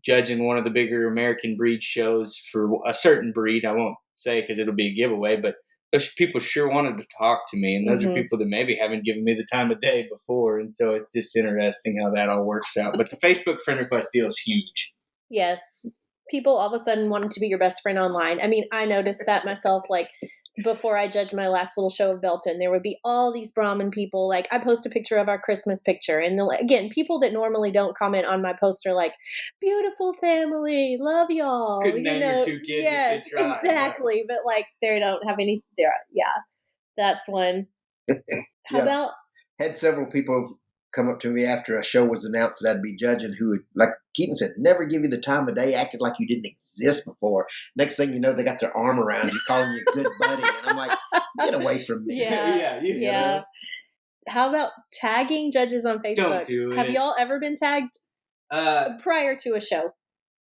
judging one of the bigger American breed shows for a certain breed. I won't say because it'll be a giveaway, but those people sure wanted to talk to me, and those are people that maybe haven't given me the time of day before, and so it's just interesting how that all works out. But the Facebook friend request deal is huge. Yes. People all of a sudden wanted to be your best friend online. I mean, I noticed that myself, like, before I judged my last little show of Belton, there would be all these Brahman people. Like, I post a picture of our Christmas picture. And again, people that normally don't comment on my post are like, beautiful family, love y'all. Couldn't name your 2 kids yes, if they tried. exactly. But like, they don't have any there. Yeah, that's one. How about? Had several people come up to me after a show was announced that I'd be judging who, like Keaton said, never give you the time of day, acted like you didn't exist before. Next thing you know, they got their arm around you, calling you a good buddy. And I'm like, get away from me. Yeah. How about tagging judges on Facebook? Don't do it. Have y'all ever been tagged prior to a show?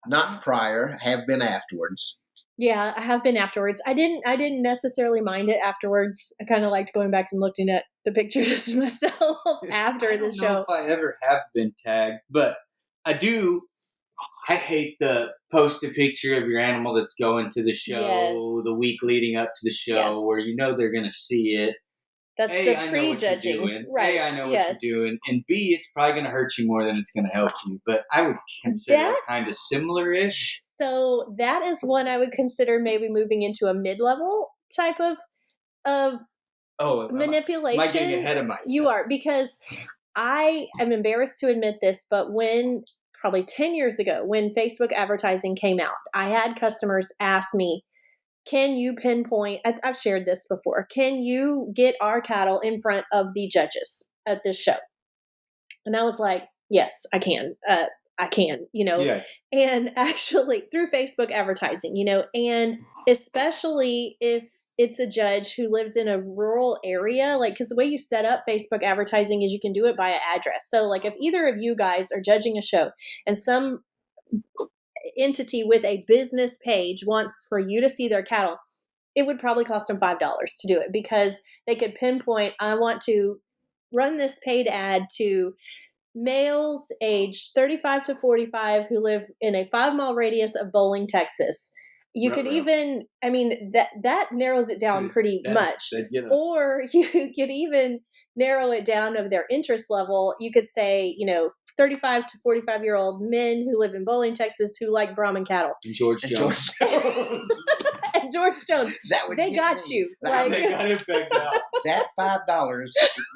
Not prior, have been afterwards. Yeah, I have been afterwards. I didn't necessarily mind it afterwards. I kind of liked going back and looking at the pictures myself after the show. I don't know if I ever have been tagged, but I do. I hate the post a picture of your animal that's going to the show the week leading up to the show where you know they're going to see it. That's the pre-judging. Right. A, I know what you're doing. And B, it's probably going to hurt you more than it's going to help you. But I would consider that kind of similar-ish. So that is one I would consider maybe moving into a mid-level type of manipulation. Am I getting ahead of myself? You are, because I am embarrassed to admit this, but when probably 10 years ago, when Facebook advertising came out, I had customers ask me, can you pinpoint, I've shared this before, can you get our cattle in front of the judges at this show? And I was like, yes, I can. I can, and actually through Facebook advertising, and especially if it's a judge who lives in a rural area, like, because the way you set up Facebook advertising is you can do it by an address. So like if either of you guys are judging a show and some entity with a business page wants for you to see their cattle, it would probably cost them $5 to do it, because they could pinpoint, I want to run this paid ad to males aged 35 to 45 who live in a 5-mile radius of Bowling, Texas. You could even, I mean, that narrows it down pretty much. Or you could even narrow it down of their interest level. You could say, 35 to 45-year-old men who live in Bowling, Texas, who like Brahman cattle. And George Jones. And George Jones. They got you. They got it pegged out. That $5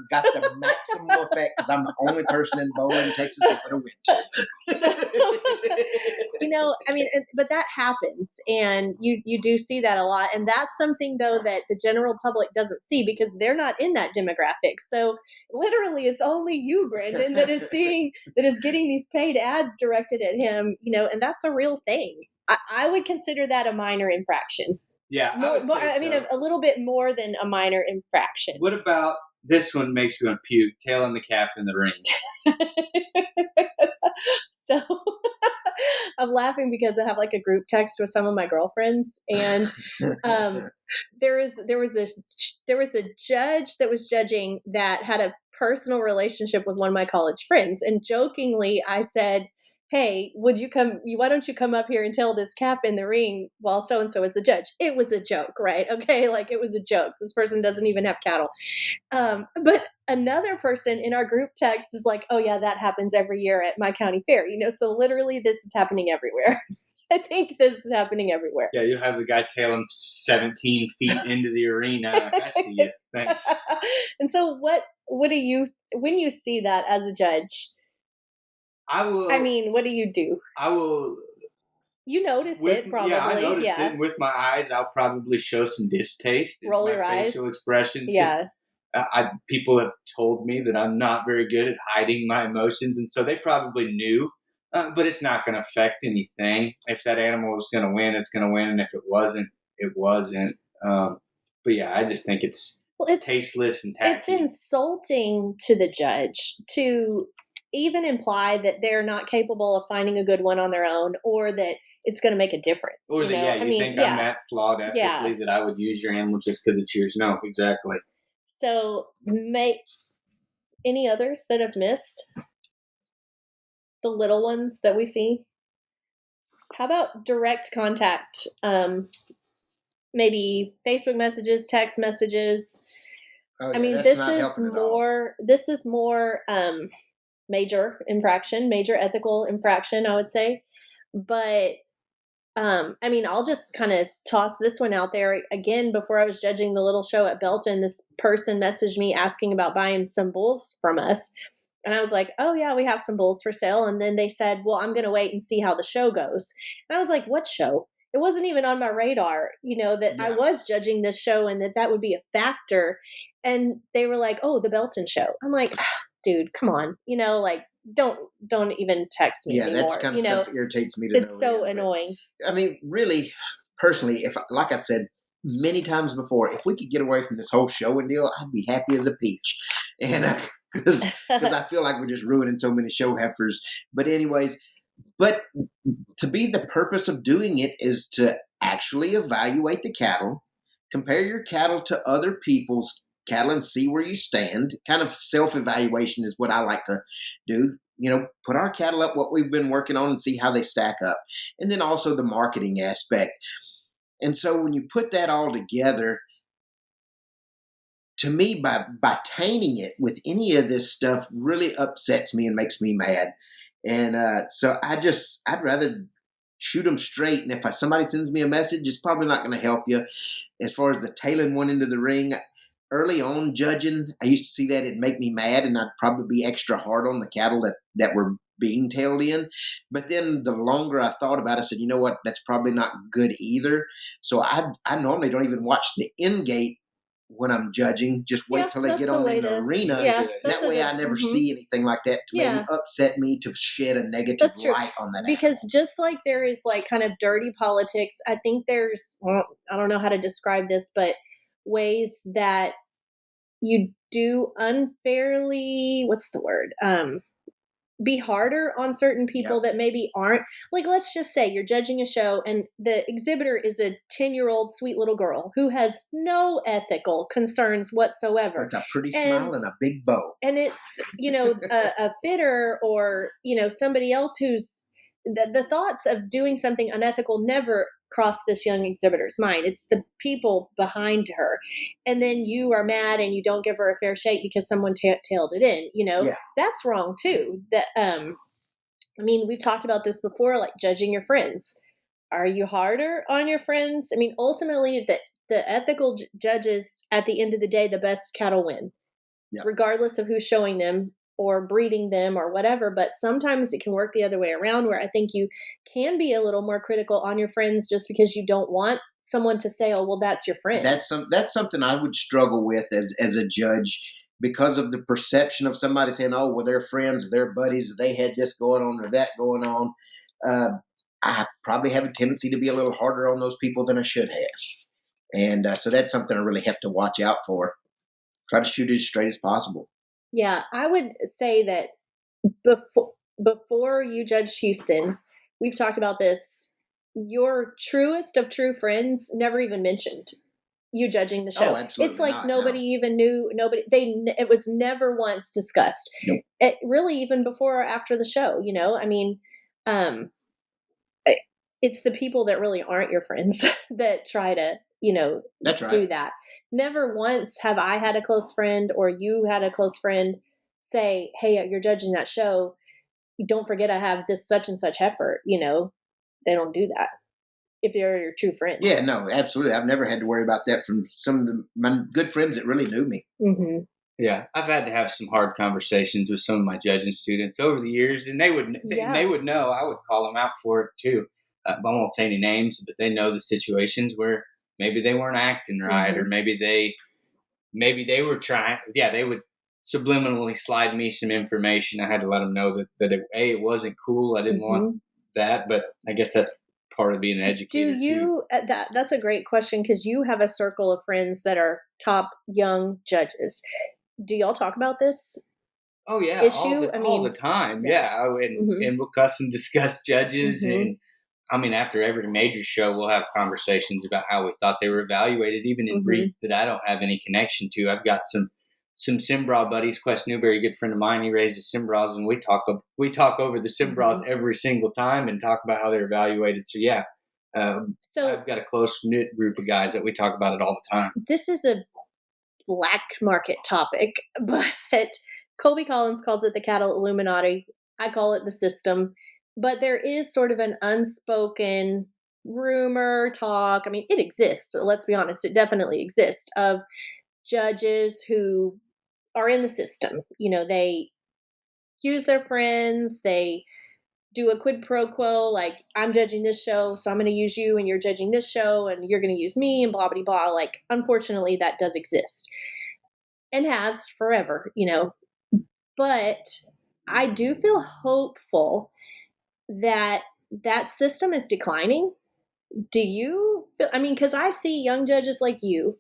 got the maximum effect because I'm the only person in Bowling, Texas that would have went to. But that happens, and you do see that a lot, and that's something though that the general public doesn't see because they're not in that demographic. So literally, it's only you, Brandon, that is getting these paid ads directed at him. And that's a real thing. I would consider that a minor infraction. Yeah, a little bit more than a minor infraction. What about this one? Makes me want to puke. Tailing the calf in the ring. So I'm laughing because I have like a group text with some of my girlfriends, and there was a judge that was judging that had a personal relationship with one of my college friends, and jokingly I said, hey, why don't you come up here and tail this calf in the ring while so-and-so is the judge? It was a joke, right? Okay, like it was a joke. This person doesn't even have cattle. But another person in our group text is like, oh yeah, that happens every year at my county fair. So literally this is happening everywhere. I think this is happening everywhere. Yeah, you have the guy tailing 17 feet into the arena. I see it. Thanks. And so what do you, when you see that as a judge, what do you do? I will. You notice it, probably. Yeah, I notice it. And with my eyes, I'll probably show some distaste. Roll your eyes. Facial expressions. Yeah. People have told me that I'm not very good at hiding my emotions, and so they probably knew. But it's not going to affect anything. If that animal was going to win, it's going to win, and if it wasn't, it wasn't. But yeah, I just think it's tasteless and tacky. It's insulting to the judge to even imply that they're not capable of finding a good one on their own, or that it's going to make a difference. Or that, you think I'm that flawed ethically that I would use your animal just because it's yours. No, exactly. So, any others that have missed? The little ones that we see? How about direct contact? Maybe Facebook messages, text messages. Oh, yeah, I mean, that's this not is helping at all. more. This is more major infraction, major ethical infraction, I would say. But I mean, I'll just kind of toss this one out there again. Before I was judging the little show at Belton, this person messaged me asking about buying some bulls from us. And I was like, oh, yeah, we have some bulls for sale. And then they said, well, I'm going to wait and see how the show goes. And I was like, what show? It wasn't even on my radar, that I was judging this show and that would be a factor. And they were like, oh, the Belton show. I'm like, dude, come on. Like, don't even text me anymore. That's kind of stuff irritates me to it's so annoying. I mean, really, personally, if, like I said many times before, if we could get away from this whole show and deal, I'd be happy as a peach. And because I feel like we're just ruining so many show heifers. But anyways, to be the purpose of doing it is to actually evaluate the cattle, compare your cattle to other people's cattle and see where you stand. Kind of self-evaluation is what I like to do. Put our cattle up, what we've been working on, and see how they stack up. And then also the marketing aspect. And so when you put that all together, to me, by tainting it with any of this stuff really upsets me and makes me mad. And so I'd rather shoot them straight. And if somebody sends me a message, it's probably not going to help you. As far as the tailing one into the ring, early on judging, I used to see that it'd make me mad, and I'd probably be extra hard on the cattle that were being tailed in. But then the longer I thought about it, I said, you know what, that's probably not good either. So I normally don't even watch the end gate when I'm judging. Just wait till they get on in the arena. Yeah, that way I never see anything like that to maybe upset me, to shed a negative light on that. Because just like there is like kind of dirty politics, I think there's, I don't know how to describe this, but ways that you do unfairly, what's the word? Be harder on certain people that maybe aren't. Like, let's just say you're judging a show and the exhibitor is a 10-year-old sweet little girl who has no ethical concerns whatsoever. Like a pretty smile and a big bow. And it's, a fitter or, somebody else who's, the thoughts of doing something unethical never cross this young exhibitor's mind. It's the people behind her. And then you are mad and you don't give her a fair shake because someone tailed it in, that's wrong too. That, I mean, we've talked about this before, like judging your friends. Are you harder on your friends? I mean, ultimately the ethical judges, at the end of the day, the best cattle win, regardless of who's showing them or breeding them or whatever. But sometimes it can work the other way around, where I think you can be a little more critical on your friends just because you don't want someone to say, oh, well, that's your friend. That's something I would struggle with as a judge, because of the perception of somebody saying, oh, well, they're friends or they're buddies or they had this going on or that going on. I probably have a tendency to be a little harder on those people than I should have. And so that's something I really have to watch out for. Try to shoot it as straight as possible. Yeah, I would say that before you judged Houston, we've talked about this, your truest of true friends never even mentioned you judging the show. Oh, absolutely it's like not, nobody even knew, it was never once discussed. Nope. It really, even before or after the show, I mean, it's the people that really aren't your friends that try to, That's right. do that. Never once have I had a close friend or you had a close friend say, hey, you're judging that show. Don't forget I have this such and such heifer. They don't do that if they're your true friends. Yeah, no, absolutely. I've never had to worry about that from some of my good friends that really knew me. Mm-hmm. Yeah, I've had to have some hard conversations with some of my judging students over the years, and they would know. I would call them out for it too. I won't say any names, but they know the situations where maybe they weren't acting right, or maybe they were trying. Yeah, they would subliminally slide me some information. I had to let them know that it wasn't cool. I didn't want that, but I guess that's part of being an educator. Do you? That's a great question, because you have a circle of friends that are top young judges. Do y'all talk about this? Oh yeah, issue? all the time. Yeah, and we'll cuss and discuss judges and. I mean, after every major show, we'll have conversations about how we thought they were evaluated, even in breeds that I don't have any connection to. I've got some some Simbrau buddies. Quest Newberry, a good friend of mine, he raises Simbraus, and we talk over the Simbraus every single time and talk about how they're evaluated. So yeah, So I've got a close knit group of guys that we talk about it all the time. this is a black market topic, but Colby Collins calls it the cattle Illuminati. I call it the system. But there is sort of an unspoken rumor, talk. I mean, it exists. Let's be honest. It definitely exists of judges who are in the system. You know, they use their friends. They do a quid pro quo, like, I'm judging this show, so I'm going to use you, and you're judging this show, and you're going to use me, and blah, blah, blah. Like, unfortunately, that does exist and has forever, you know. But I do feel hopeful that that system is declining. Do you? I mean, because I see young judges like you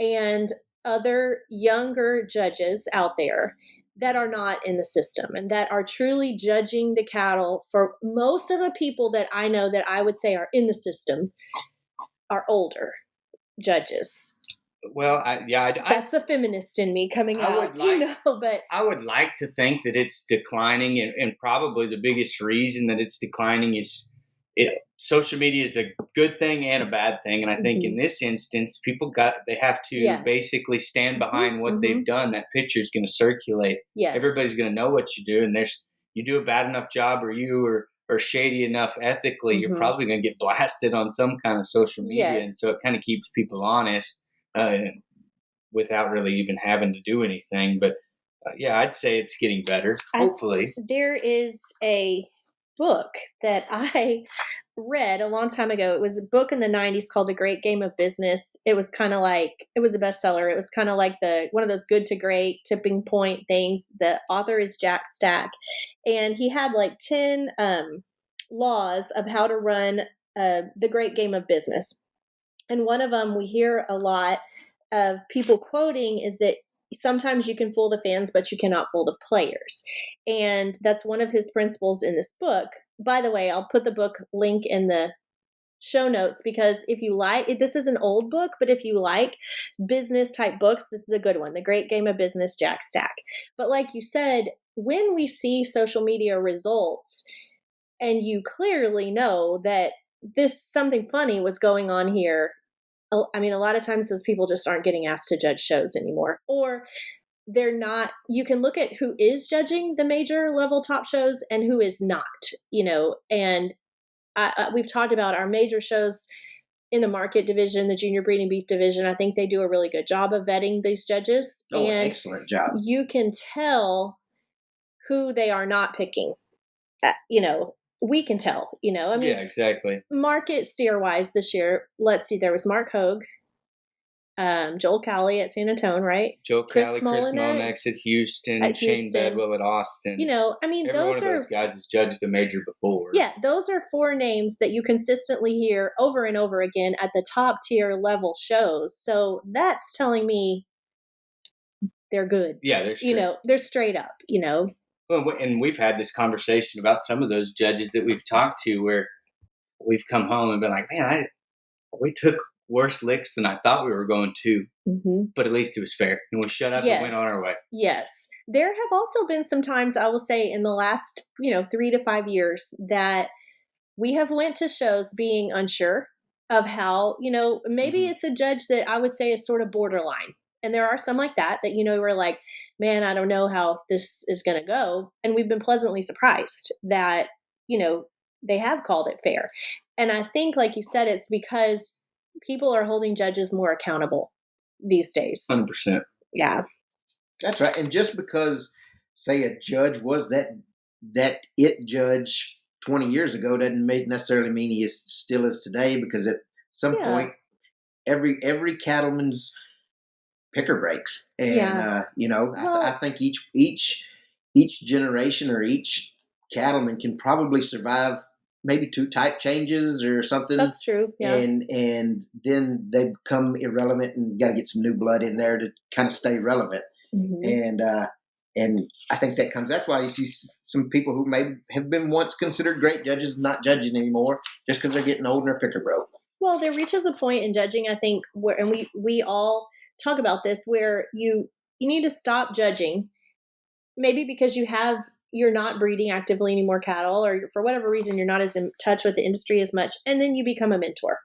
and other younger judges out there that are not in the system and that are truly judging the cattle. For most of the people that I know that I would say are in the system are older judges. Well, that's the feminist in me coming out, but I would like to think that it's declining, and probably the biggest reason that it's declining is social media is a good thing and a bad thing. And I think in this instance, they have to basically stand behind what they've done. That picture is going to circulate. Yes. Everybody's going to know what you do. And you do a bad enough job, or you are shady enough ethically, you're probably going to get blasted on some kind of social media. Yes. And so it kind of keeps people honest without really even having to do anything. But I'd say it's getting better. Hopefully. There is a book that I read a long time ago. It was a book in the 90s called The Great Game of Business. It was kind of like, it was a bestseller. It was kind of like one of those good to great tipping point things. The author is Jack Stack. And he had like 10 laws of how to run the great game of business. And one of them we hear a lot of people quoting is that sometimes you can fool the fans, but you cannot fool the players. And that's one of his principles in this book. By the way, I'll put the book link in the show notes, because if you like, this is an old book, but if you like business type books, this is a good one. The Great Game of Business, Jack Stack. But like you said, when we see social media results and you clearly know that something funny was going on here, I mean, a lot of times those people just aren't getting asked to judge shows anymore, or they're not. You can look at who is judging the major level top shows and who is not, you know, and we've talked about our major shows in the market division, the junior breeding beef division. I think they do a really good job of vetting these judges. Oh, and excellent job. You can tell who they are not picking, you know. We can tell, you know, I mean, yeah, exactly. Market steer wise this year, let's see, there was Mark Hogue, Joel Cowley at San Antonio, right? Joel Cowley, Chris Molnex at Houston, Shane Bedwell at Austin. You know, I mean, every one of those guys has judged a major before. Yeah, those are 4 names that you consistently hear over and over again at the top tier level shows. So that's telling me they're good. Yeah, they're straight. You know, they're straight up, you know. Well, and we've had this conversation about some of those judges that we've talked to, where we've come home and been like, man, we took worse licks than I thought we were going to, but at least it was fair. And we shut up and went on our way. Yes. There have also been some times, I will say, in the last, 3 to 5 years that we have went to shows being unsure of how, maybe it's a judge that I would say is sort of borderline. And there are some like that, we're like, man, I don't know how this is going to go. And we've been pleasantly surprised that, they have called it fair. And I think, like you said, it's because people are holding judges more accountable these days. 100%. Yeah. That's right. And just because, say, a judge was that it judge 20 years ago doesn't necessarily mean he still is today, because at some point, every cattleman's picker breaks, and I think each generation or each cattleman can probably survive maybe 2 type changes or something. That's true. Yeah. And then they become irrelevant, and you got to get some new blood in there to kind of stay relevant. Mm-hmm. And I think that's why you see some people who may have been once considered great judges not judging anymore just because they're getting old and their picker broke. Well, there reaches a point in judging, I think, where, and we all talk about this, where you you need to stop judging, maybe because you're not breeding actively any more cattle, or for whatever reason, you're not as in touch with the industry as much. And then you become a mentor.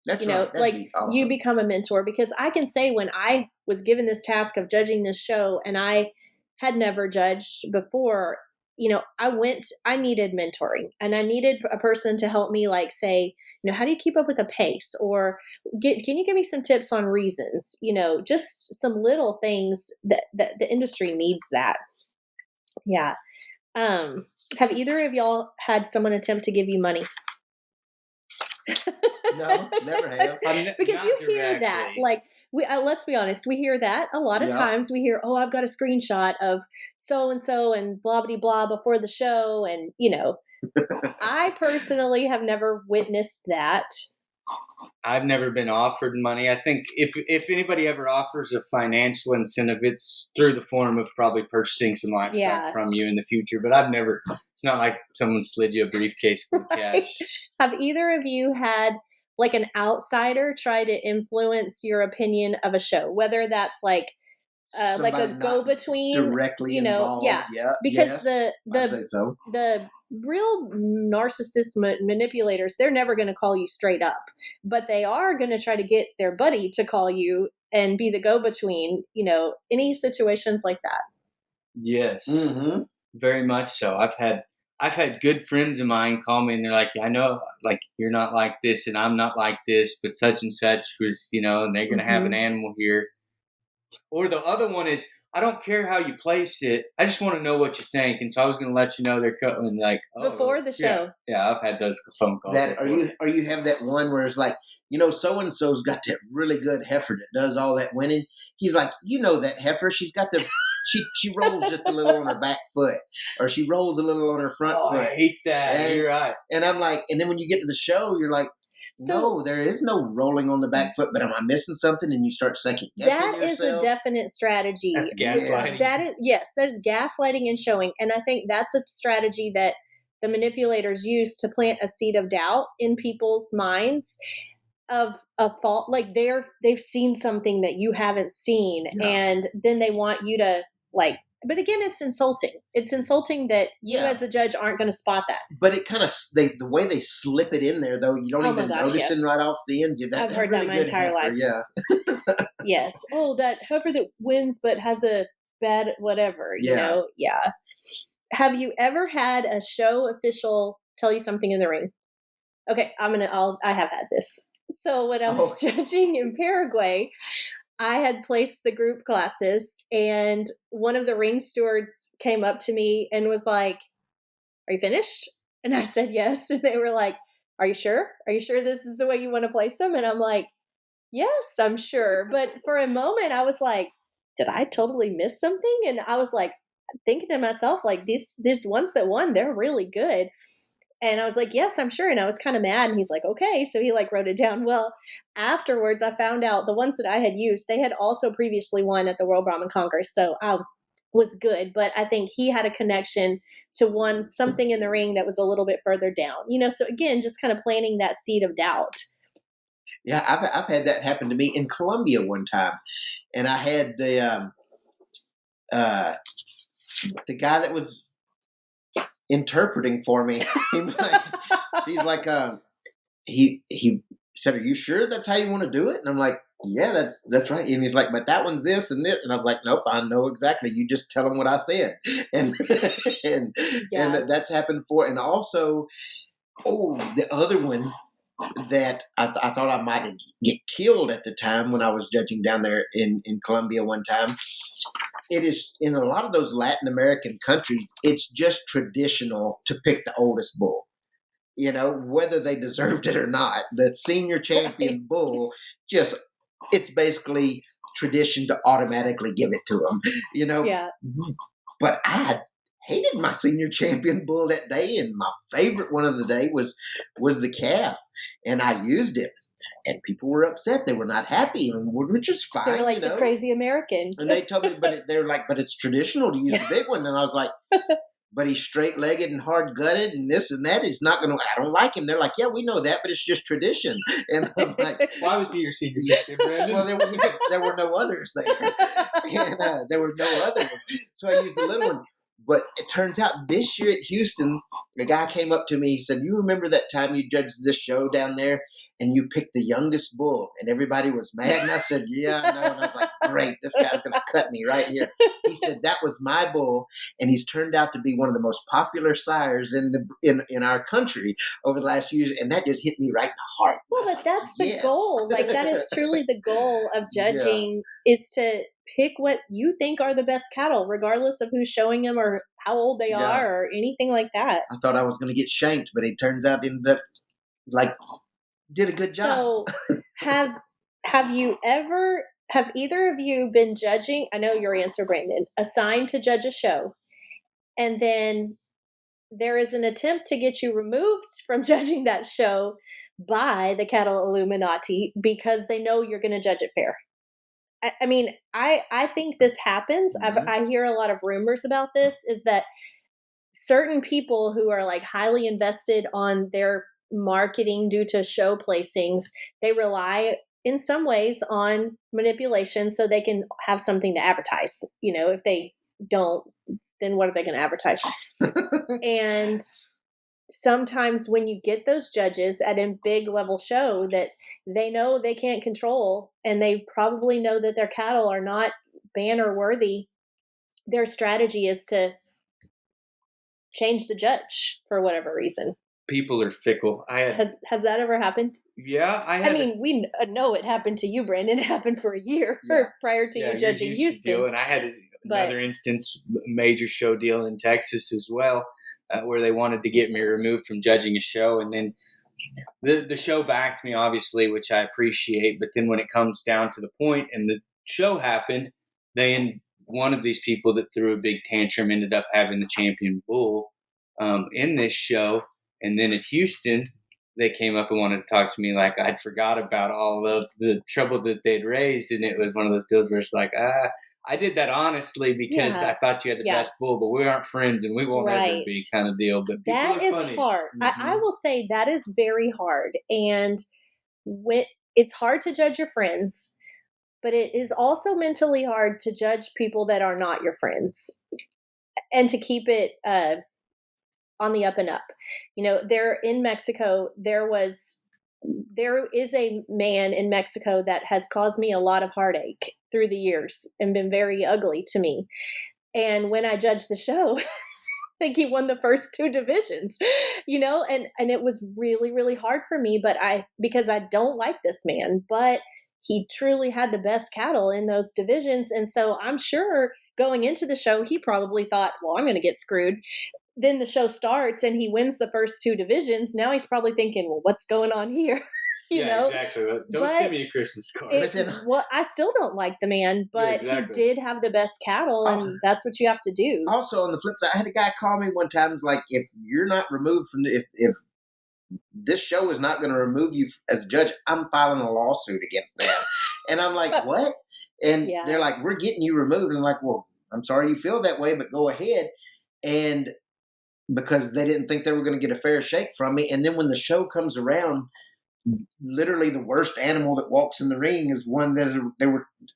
That's you know, right. That'd like be awesome. you become a mentor, because I can say when I was given this task of judging this show and I had never judged before, I needed mentoring, and I needed a person to help me, like, say, how do you keep up with the pace, or can you give me some tips on reasons, just some little things that the industry needs that. Yeah. Have either of y'all had someone attempt to give you money? No, never have. Because you hear that, like, let's be honest, we hear that a lot of times. We hear, "Oh, I've got a screenshot of so and so and blah blah blah before the show," and I personally have never witnessed that. I've never been offered money. I think if anybody ever offers a financial incentive, it's through the form of probably purchasing some livestock from you in the future. But I've never. It's not like someone slid you a briefcase full of cash. Have either of you had like an outsider try to influence your opinion of a show, whether that's like a go-between, directly involved? Yeah, because I'd say so. the real narcissist manipulators, they're never going to call you straight up, but they are going to try to get their buddy to call you and be the go-between. Any situations like that? Yes, very much so. I've had good friends of mine call me, and they're like, I know, like, you're not like this and I'm not like this, but such and such was, and they're going to have an animal here. Or the other one is, I don't care how you place it, I just want to know what you think. And so I was going to let you know they're cutting, like, before the show. Yeah, I've had those phone calls. Or you have that one where it's like, so-and-so's got that really good heifer that does all that winning. He's like, that heifer, she's got the... She rolls just a little on her back foot, or she rolls a little on her front foot. I hate that. You're right. And I'm like, and then when you get to the show, you're like, no, there is no rolling on the back foot, but am I missing something? And you start second guessing yourself. That is a definite strategy. That's gaslighting. That is gaslighting and showing. And I think that's a strategy that the manipulators use to plant a seed of doubt in people's minds of a fault. Like they've seen something that you haven't seen, and then they want you to, like, but again, it's insulting. It's insulting that you as a judge aren't going to spot that. But it kind of, the way they slip it in there, though, you don't even notice it right off the end. I've heard that my entire life. Yeah. Yes. Oh, that heifer that wins but has a bad whatever, you know? Yeah. Have you ever had a show official tell you something in the ring? Okay, I have had this. So when I was judging in Paraguay, I had placed the group classes, and one of the ring stewards came up to me and was like, "Are you finished?" And I said, "Yes." And they were like, "Are you sure? Are you sure this is the way you want to place them?" And I'm like, "Yes, I'm sure." But for a moment, I was like, did I totally miss something? And I was like thinking to myself, like, these ones that won, they're really good. And I was like, "Yes, I'm sure." And I was kind of mad. And he's like, "Okay." So he like wrote it down. Well, afterwards, I found out the ones that I had used, they had also previously won at the World Brahman Congress. So I was good. But I think he had a connection to something in the ring that was a little bit further down. So again, just kind of planting that seed of doubt. Yeah, I've had that happen to me in Colombia one time. And I had the guy that was interpreting for me. He's like, he said, "Are you sure that's how you want to do it?" And I'm like, "Yeah, that's right." And he's like, "But that one's this and this." And I'm like, "Nope, I know exactly. You just tell him what I said." And and that's happened before. And also, the other one that I thought I might get killed at the time when I was judging down there in Colombia one time. It is, in a lot of those Latin American countries, it's just traditional to pick the oldest bull, whether they deserved it or not. The senior champion bull, it's basically tradition to automatically give it to them, Yeah. But I hated my senior champion bull that day, and my favorite one of the day was the calf, and I used it. And people were upset. They were not happy, which is fine. They were like the crazy American. And they told me, but it's traditional to use the big one. And I was like, but he's straight-legged and hard-gutted and this and that. He's not going to, I don't like him. They're like, yeah, we know that, but it's just tradition. And I'm like, why was he your senior chieftain, Brandon? well, there were no others there. And there were no other ones. So I used the little one. But it turns out this year at Houston, a guy came up to me. He said, you remember that time you judged this show down there and you picked the youngest bull and everybody was mad? And I said, yeah, I know. And I was like, great, this guy's going to cut me right here. He said, that was my bull. And he's turned out to be one of the most popular sires in our country over the last few years. And that just hit me right in the heart. Well, but that's the yes. goal. Like, that is truly the goal of judging, is to pick what you think are the best cattle, regardless of who's showing them or how old they are or anything like that. I thought I was going to get shanked, but it turns out ended up did a good job. So have either of you been judging? I know your answer, Brandon, assigned to judge a show, and then there is an attempt to get you removed from judging that show by the cattle Illuminati because they know you're going to judge it fair. I mean, I think this happens. Mm-hmm. I hear a lot of rumors about this, is that certain people who are like highly invested on their marketing due to show placings, they rely in some ways on manipulation so they can have something to advertise. You know, if they don't, then what are they going to advertise? And sometimes when you get those judges at a big level show that they know they can't control, and they probably know that their cattle are not banner worthy, their strategy is to change the judge for whatever reason. People are fickle. Has that ever happened? Yeah, I mean, we know it happened to you, Brandon. It happened for a year prior to you judging Houston. And I had another instance, major show deal in Texas as well, where they wanted to get me removed from judging a show. And then the show backed me, obviously, which I appreciate. But then when it comes down to the point and the show happened, then one of these people that threw a big tantrum ended up having the champion bull in this show. And then at Houston, they came up and wanted to talk to me like I'd forgot about all of the trouble that they'd raised. And it was one of those deals where it's like, I did that honestly because I thought you had the best bull, but we aren't friends and we won't ever be, kind of deal. But that is funny. Hard. Mm-hmm. I will say that is very hard. And it's hard to judge your friends, but it is also mentally hard to judge people that are not your friends and to keep it on the up and up. You know, there in Mexico, there is a man in Mexico that has caused me a lot of heartache through the years and been very ugly to me. And when I judged the show, I think he won the first 2 divisions, you know, and it was really, really hard for me, because I don't like this man, but he truly had the best cattle in those divisions. And so I'm sure going into the show, he probably thought, well, I'm going to get screwed. Then the show starts and he wins the first 2 divisions. Now he's probably thinking, well, what's going on here? you know? Exactly. Don't send me a Christmas card. Well, I still don't like the man, but he did have the best cattle, and that's what you have to do. Also, on the flip side, I had a guy call me one time, like, if you're not removed from if this show is not going to remove you as a judge, I'm filing a lawsuit against them. And I'm like, what? And they're like, we're getting you removed. And I'm like, well, I'm sorry you feel that way, but go ahead. And because they didn't think they were going to get a fair shake from me. And then when the show comes around, literally the worst animal that walks in the ring is one that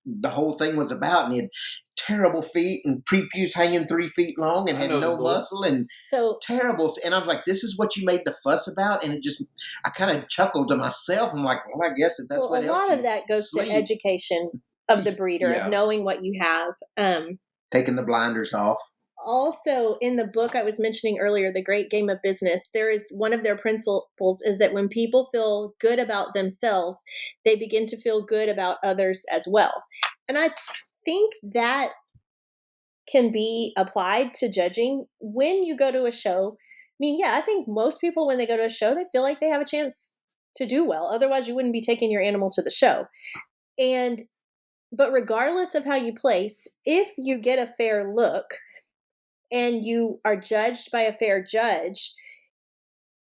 the whole thing was about. And he had terrible feet and prepuce hanging 3 feet long and had no muscle and so terrible. And I was like, this is what you made the fuss about? And I kind of chuckled to myself. I'm like, well, I guess if that's what a lot of that goes to education of the breeder, of knowing what you have. Taking the blinders off. Also, in the book I was mentioning earlier, The Great Game of Business, there is one of their principles is that when people feel good about themselves, they begin to feel good about others as well. And I think that can be applied to judging when you go to a show. I mean, I think most people, when they go to a show, they feel like they have a chance to do well. Otherwise, you wouldn't be taking your animal to the show. But regardless of how you place, if you get a fair look, and you are judged by a fair judge,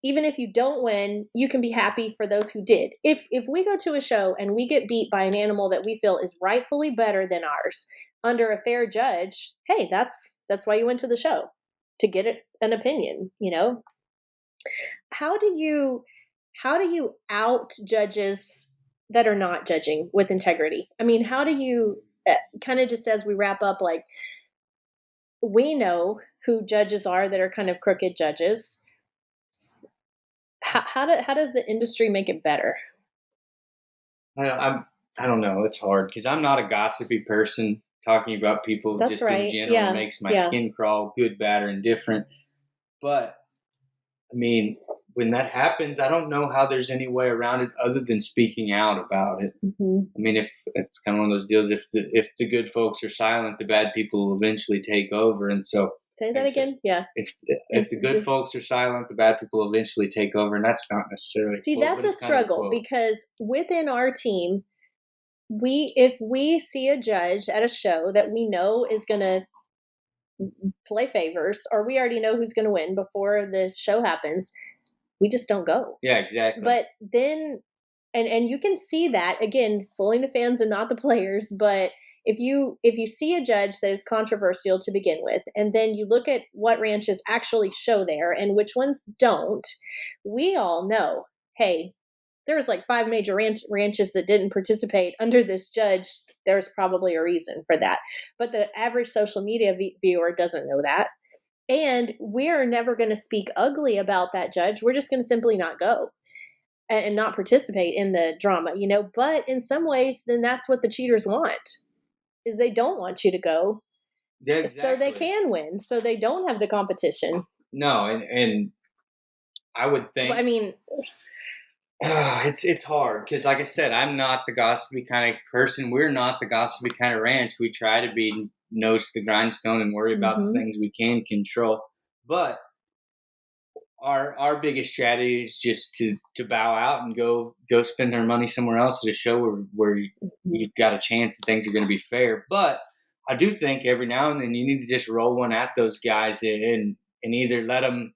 even if you don't win, you can be happy for those who did. If we go to a show and we get beat by an animal that we feel is rightfully better than ours under a fair judge, hey, that's why you went to the show. get an opinion, How do you out judges that are not judging with integrity? I mean, how do you kind of, just as we wrap up, like, we know who judges are that are kind of crooked judges. How does the industry make it better? I don't know. It's hard because I'm not a gossipy person. Talking about people That's just right. in general makes my skin crawl, good, bad, or indifferent. But I mean, when that happens, I don't know how there's any way around it other than speaking out about it. Mm-hmm. I mean, if it's kind of one of those deals, if the good folks are silent, the bad people will eventually take over. And so, say that again. Yeah. If the good folks are silent, the bad people will eventually take over, and that's not necessarily. See, that's a struggle because within our team, if we see a judge at a show that we know is going to play favors, or we already know who's going to win before the show happens, we just don't go. Yeah, exactly. But then, and you can see that, again, fooling the fans and not the players. But if you see a judge that is controversial to begin with, and then you look at what ranches actually show there and which ones don't, we all know, hey, there was like 5 major ranches that didn't participate under this judge. There's probably a reason for that. But the average social media viewer doesn't know that. And we're never going to speak ugly about that judge. We're just going to simply not go and not participate in the drama, But in some ways, then that's what the cheaters want, is they don't want you to go. Yeah, exactly. So they can win. So they don't have the competition. No, and I would think. I mean, it's hard because, like I said, I'm not the gossipy kind of person. We're not the gossipy kind of ranch. We try to be nose to the grindstone and worry about the things we can control. But our biggest strategy is just to bow out and go spend our money somewhere else at a show where you've got a chance that things are going to be fair. But I do think every now and then you need to just roll one at those guys and either let them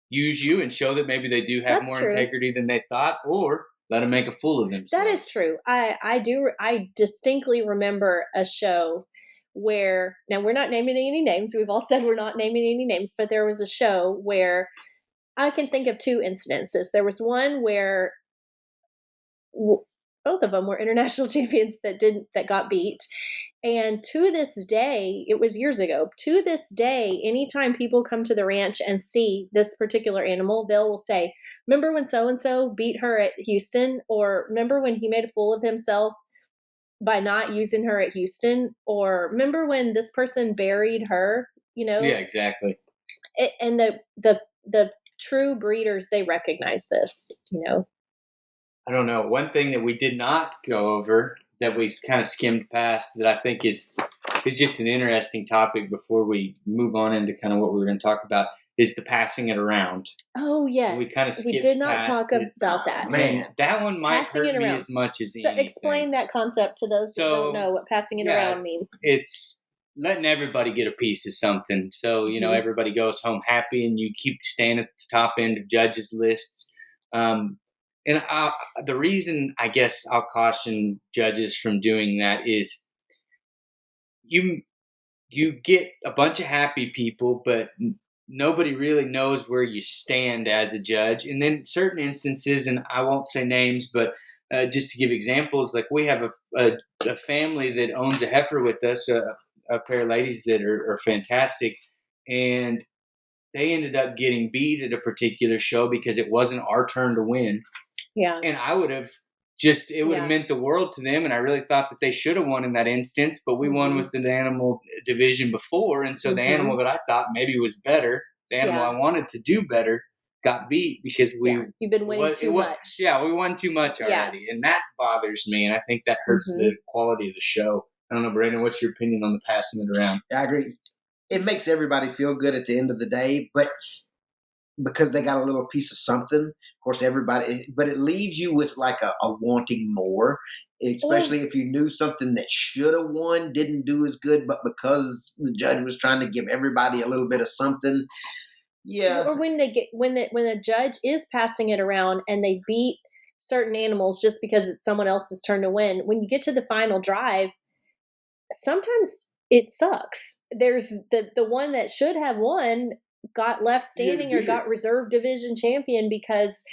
use you and show that maybe they do have more integrity than they thought, or let them make a fool of themselves. That is true. I distinctly remember a show where, now we're not naming any names. We've all said we're not naming any names, but there was a show where I can think of 2 incidences. There was one where both of them were international champions that got beat. And to this day, it was years ago, to this day, anytime people come to the ranch and see this particular animal, they'll say, remember when so-and-so beat her at Houston? Or remember when he made a fool of himself by not using her at Houston? Or remember when this person buried her? Yeah, exactly. And the true breeders, they recognize this, I don't know. One thing that we did not go over, that we kind of skimmed past, that I think is just an interesting topic before we move on into kind of what we're going to talk about, is the passing it around. Oh, yes. We did not talk about that. Man, that one might hurt me as much as anything. Explain that concept to those who don't know what passing it around means. It's letting everybody get a piece of something. So, everybody goes home happy and you keep staying at the top end of judges' lists. And the reason I guess I'll caution judges from doing that is you get a bunch of happy people, but nobody really knows where you stand as a judge. And then certain instances, and I won't say names, but just to give examples, like we have a family that owns a heifer with us, a pair of ladies that are fantastic, and they ended up getting beat at a particular show because it wasn't our turn to win. Yeah. And I would have it would have meant the world to them. And I really thought that they should have won in that instance, but we won with the animal division before. And so the animal that I thought maybe was better, the animal I wanted to do better, got beat because you've been winning too much. Yeah, we won too much already. And that bothers me. And I think that hurts the quality of the show. I don't know, Brandon, what's your opinion on the passing it around? I agree. It makes everybody feel good at the end of the day, but because they got a little piece of something, of course, but it leaves you with like a wanting more, especially if you knew something that should have won, didn't do as good, but because the judge was trying to give everybody a little bit of something. Yeah. Or when the judge is passing it around and they beat certain animals just because it's someone else's turn to win, when you get to the final drive, sometimes it sucks. There's the one that should have won got left standing or got reserve division champion because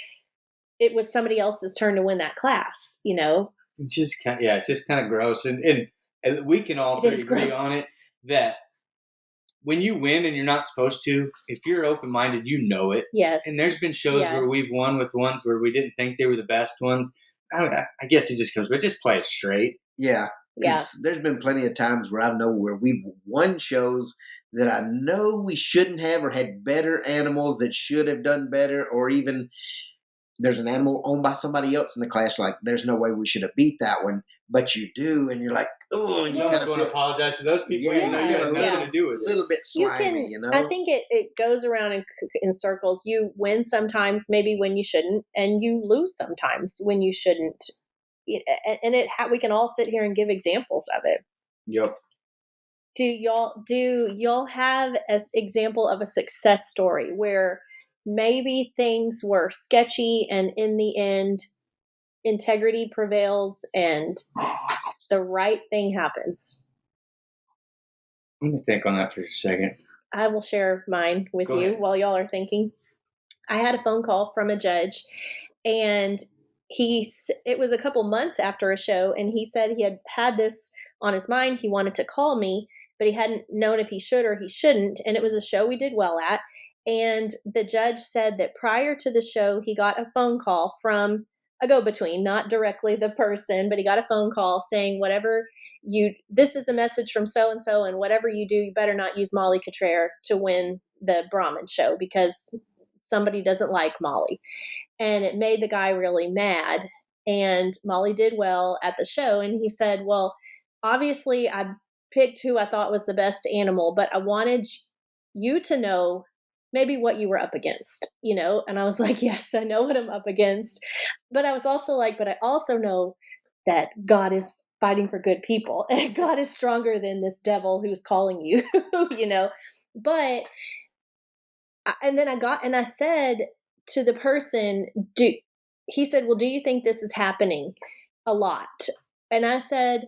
it was somebody else's turn to win that class, It's just kind of gross. And we can all three agree on it that when you win and you're not supposed to, if you're open-minded, you know it. Yes. And there's been shows where we've won with ones where we didn't think they were the best ones. I guess it just comes, but just play it straight. Yeah. Yeah. There's been plenty of times where I know where we've won shows that I know we shouldn't have, or had better animals that should have done better, or even there's an animal owned by somebody else in the class, like there's no way we should have beat that one, but you do, and you're like, oh, you kind of want to apologize to those people. Yeah, you have nothing to do with it. A little bit slimy, I think it goes around in circles. You win sometimes, maybe when you shouldn't, and you lose sometimes when you shouldn't. And we can all sit here and give examples of it. Yep. Do y'all have an example of a success story where maybe things were sketchy and in the end integrity prevails and the right thing happens? Let me think on that for a second. I will share mine with you while y'all are thinking. I had a phone call from a judge, and it was a couple months after a show, and he said he had this on his mind. He wanted to call me, but he hadn't known if he should or he shouldn't. And it was a show we did well at. And the judge said that prior to the show, he got a phone call from a go-between, not directly the person, but he got a phone call saying, this is a message from so-and-so, and whatever you do, you better not use Molly Cutrer to win the Brahman show because somebody doesn't like Molly. And it made the guy really mad. And Molly did well at the show. And he said, well, obviously I picked who I thought was the best animal, but I wanted you to know maybe what you were up against, And I was like, yes, I know what I'm up against. But I was also like, but I also know that God is fighting for good people, and God is stronger than this devil who's calling you, But, and then I said to the person, he said, well, do you think this is happening a lot? And I said,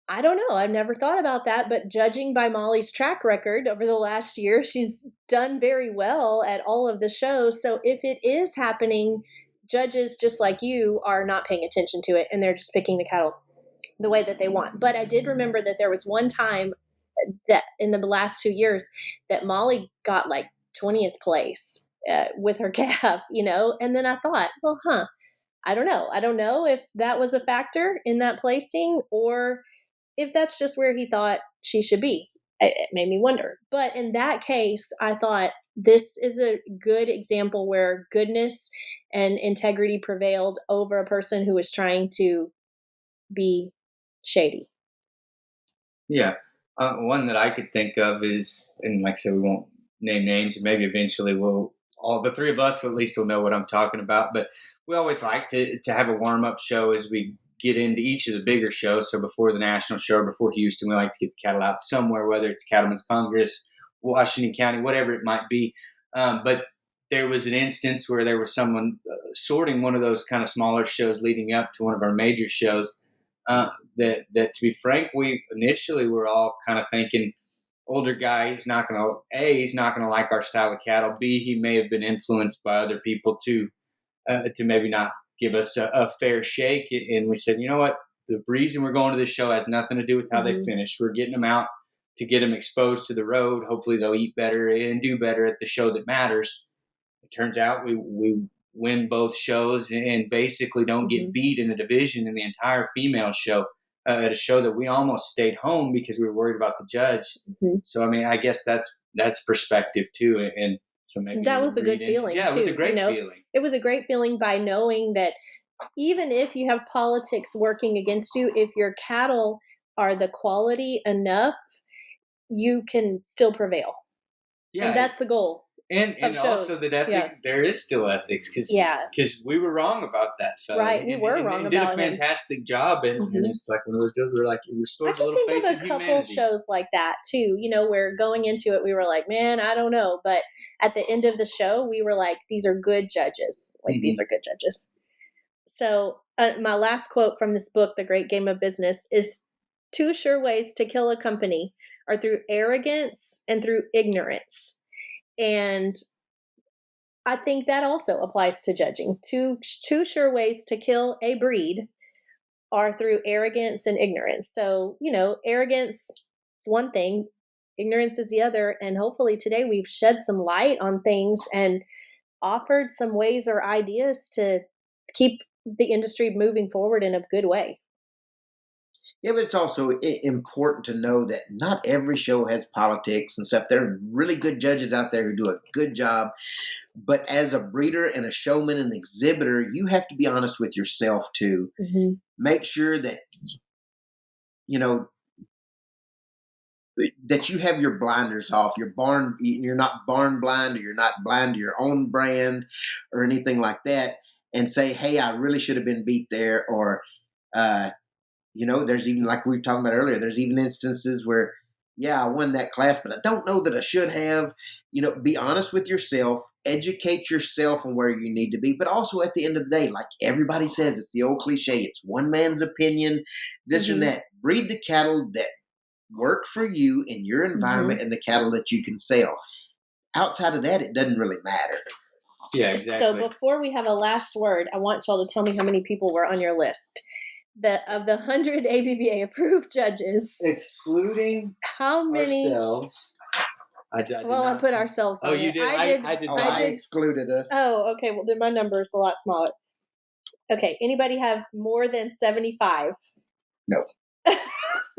I don't know. I've never thought about that, but judging by Molly's track record over the last year, she's done very well at all of the shows. So if it is happening, judges just like you are not paying attention to it, and they're just picking the cattle the way that they want. But I did remember that there was one time that in the last 2 years that Molly got like 20th place with her calf, and then I thought, well, I don't know. I don't know if that was a factor in that placing or if that's just where he thought she should be. It made me wonder. But in that case, I thought this is a good example where goodness and integrity prevailed over a person who was trying to be shady. Yeah. One that I could think of is, and like I said, we won't name names, and maybe eventually all the three of us at least will know what I'm talking about. But we always like to have a warm-up show as we get into each of the bigger shows. So before the national show, before Houston, we like to get the cattle out somewhere, whether it's Cattlemen's Congress, Washington County, whatever it might be. But there was an instance where there was someone sorting one of those kind of smaller shows leading up to one of our major shows that to be frank, we initially were all kind of thinking, older guy, he's not going to like our style of cattle. B, he may have been influenced by other people to maybe not give us a fair shake. And we said, you know what? The reason we're going to this show has nothing to do with how they finish. We're getting them out to get them exposed to the road. Hopefully they'll eat better and do better at the show that matters. It turns out we win both shows and basically don't get beat in a division in the entire female show at a show that we almost stayed home because we were worried about the judge. So, I mean, I guess that's perspective too. And so maybe that was a good feeling. Yeah, it was a great feeling. It was a great feeling by knowing that even if you have politics working against you, if your cattle are the quality enough, you can still prevail. Yeah, and that's the goal. And also that ethic, there is still ethics because we were wrong about that fella. Right, we were wrong about him. Did a fantastic job, and it's like one of those deals where like it restores a little faith in humanity. I can think of a couple shows like that too. Where going into it, we were like, man, I don't know, but at the end of the show, we were like, these are good judges. These are good judges. So my last quote from this book, The Great Game of Business, is 2 sure ways to kill a company are through arrogance and through ignorance. And I think that also applies to judging. Two sure ways to kill a breed are through arrogance and ignorance. So, arrogance is one thing, ignorance is the other. And hopefully today we've shed some light on things and offered some ways or ideas to keep the industry moving forward in a good way. Yeah, but it's also important to know that not every show has politics and stuff. There are really good judges out there who do a good job. But as a breeder and a showman and exhibitor, you have to be honest with yourself too. Mm-hmm. Make sure that, that you have your blinders off. You're not barn blind, or you're not blind to your own brand or anything like that. And say, hey, I really should have been beat there. Or, there's even, like we were talking about earlier, there's even instances where, yeah, I won that class, but I don't know that I should have. Be honest with yourself, educate yourself on where you need to be. But also at the end of the day, like everybody says, it's the old cliche, it's one man's opinion, this Mm-hmm. or that. Breed the cattle that work for you in your environment and the cattle that you can sell. Outside of that, it doesn't really matter. Yeah, exactly. So before we have a last word, I want y'all to tell me how many people were on your list. Of the 100 ABBA approved judges, excluding how many? ourselves. I put ourselves on. Oh, you it. did. I did. I excluded us. Oh, okay. Well, then my number is a lot smaller. Okay. Anybody have more than 75? No.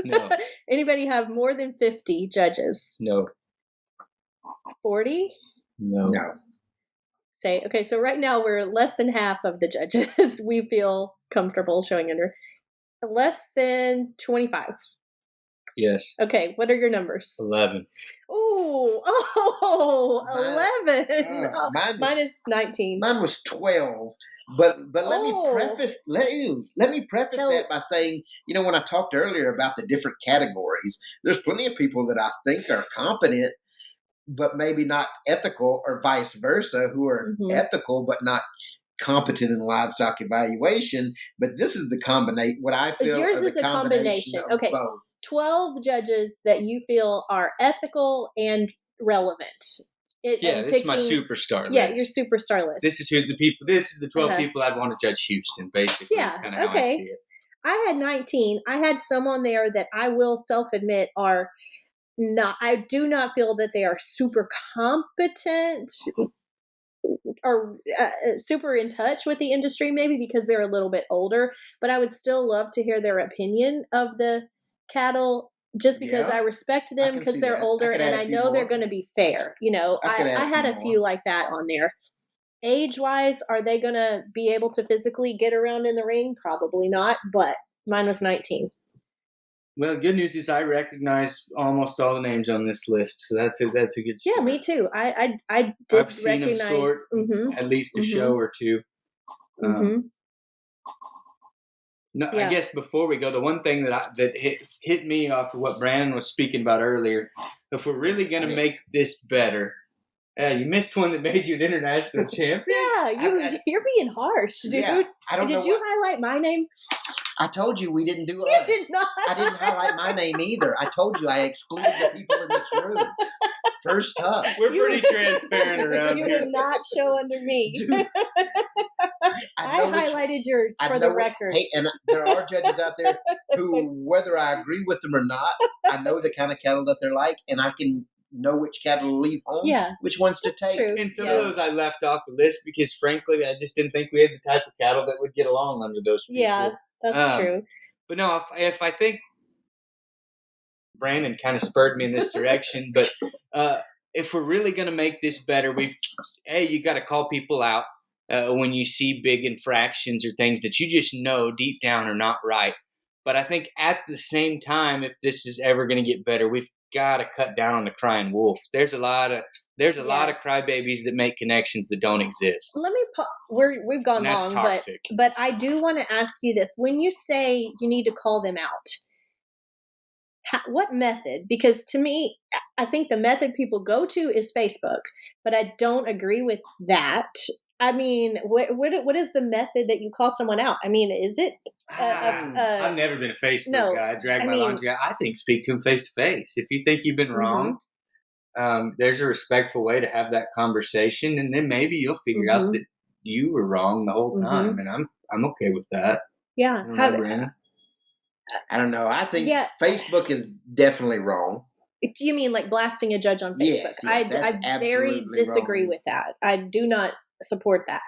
No. Anybody have more than 50 judges? No. 40? No. Say, okay, so right now we're less than half of the judges we feel comfortable showing under. Less than 25. Yes. Okay, what are your numbers? 11. Oh, 11. Mine is 19. Mine was 12. But let me preface that by saying, when I talked earlier about the different categories, there's plenty of people that I think are competent, but maybe not ethical, or vice versa, who are ethical but not competent in livestock evaluation. But this is the combination. What I feel yours is a combination of both. 12 judges that you feel are ethical and relevant. This is my superstar list. Yeah, your superstar list. This is the 12 people I'd want to judge Houston, basically. Yeah, is kind of how I see it. I had 19. I had some on there that I will self-admit are not, I do not feel that they are super competent or super in touch with the industry, maybe because they're a little bit older, but I would still love to hear their opinion of the cattle, just because I respect them because they're older and I know they're going to be fair. I had a few like that on there. Age-wise, are they going to be able to physically get around in the ring? Probably not, but mine was 19. Well, the good news is I recognize almost all the names on this list, so that's a good start. Yeah, me too. I did I've seen recognize them sort at least a show or two. No, I guess before we go, the one thing that hit me off of what Brandon was speaking about earlier, if we're really going to make this better, you missed one that made you an international champion. Yeah, you're being harsh, dude. Yeah, did you highlight my name? I told you we didn't do You us. did not. I didn't highlight my name either. I told you I excluded the people in this room. First up. We're pretty transparent around you here. did not show under me. Dude, I highlighted yours for the record. Hey, and there are judges out there who, whether I agree with them or not, I know the kind of cattle that they're like, and I can know which cattle to leave home, which ones to take. True. And some of those I left off the list because, frankly, I just didn't think we had the type of cattle that would get along under those people. Yeah, that's true. But no, if I think Brandon kind of spurred me in this direction, but if we're really going to make this better, you got to call people out when you see big infractions or things that you just know deep down are not right. But I think at the same time, if this is ever going to get better, we've got to cut down on the crying wolf. There's a lot of crybabies that make connections that don't exist. Let me. We've gone long, toxic. but I do want to ask you this: when you say you need to call them out, what method? Because to me, I think the method people go to is Facebook, but I don't agree with that. I mean, what is the method that you call someone out? I mean, is it? I've never been a Facebook guy. I drag my laundry out. I think speak to them face to face. If you think you've been wronged, there's a respectful way to have that conversation, and then maybe you'll figure out that you were wrong the whole time, and I'm okay with that. Yeah. I don't know. I think Facebook is definitely wrong. Do you mean like blasting a judge on Facebook? Yes, I very disagree wrong. with that. I do not support that.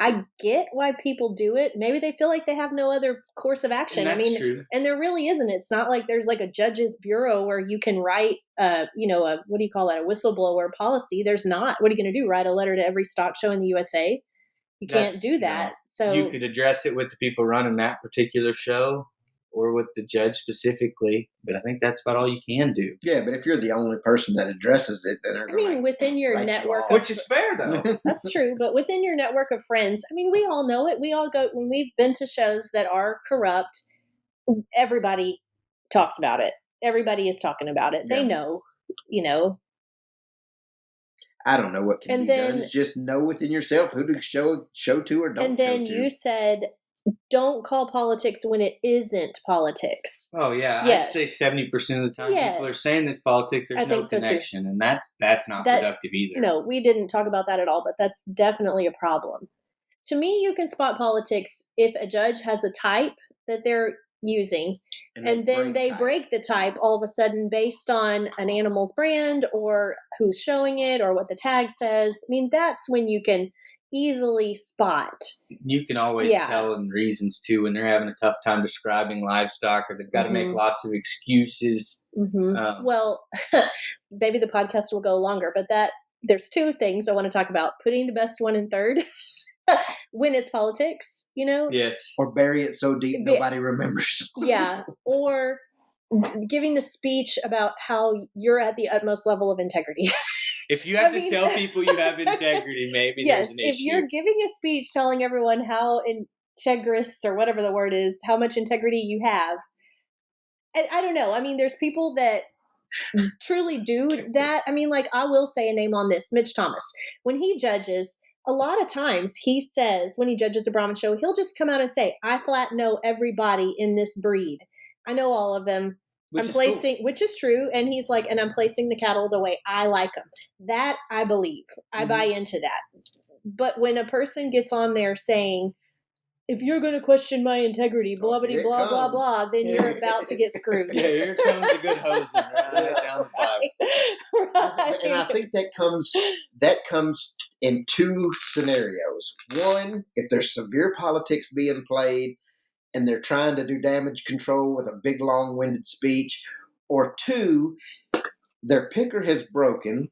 I get why people do it. Maybe they feel like they have no other course of action. And that's true. And there really isn't. It's not like there's like a judge's bureau where you can write, a what do you call it, a whistleblower policy. There's not. What are you going to do? Write a letter to every stock show in the USA? You can't do that. So you could address it with the people running that particular show, or with the judge specifically, but I think that's about all you can do. Yeah, but if you're the only person that addresses it, then within your network, which is fair though. That's true, but within your network of friends, we all know it. We all go when we've been to shows that are corrupt. Everybody talks about it. Everybody is talking about it. They know, I don't know what can be done. It's just know within yourself who to show to or don't. And then you said, don't call politics when it isn't politics. Oh yeah, yes. I'd say 70% of the time people are saying this politics. There's no connection, and that's not productive either. No, we didn't talk about that at all, but that's definitely a problem. To me, you can spot politics if a judge has a type that they're using, and then they break the type all of a sudden based on an animal's brand or who's showing it or what the tag says. That's when you can easily spot. You can always tell in reasons too when they're having a tough time describing livestock, or they've got to make lots of excuses. Well, maybe the podcast will go longer, but there's two things I want to talk about: putting the best one in third when it's politics, Yes, or bury it so deep nobody remembers. Or giving the speech about how you're at the utmost level of integrity. If you have to tell people you have integrity, maybe there's an issue. If you're giving a speech telling everyone how integrous, or whatever the word is, how much integrity you have, and I don't know. There's people that truly do that. I will say a name on this, Mitch Thomas. When he judges, a lot of times he says, when he judges a Brahman show, he'll just come out and say, I flat know everybody in this breed. I know all of them. Which is true. And he's like, and I'm placing the cattle the way I like them. That I believe. I buy into that. But when a person gets on there saying, if you're going to question my integrity, blah, blah, blah, blah, blah, then you're about to get screwed. Here comes the good hosing right down the pipe. Right. And I think that comes in two scenarios. One, if there's severe politics being played, and they're trying to do damage control with a big, long-winded speech. Or two, their picker has broken,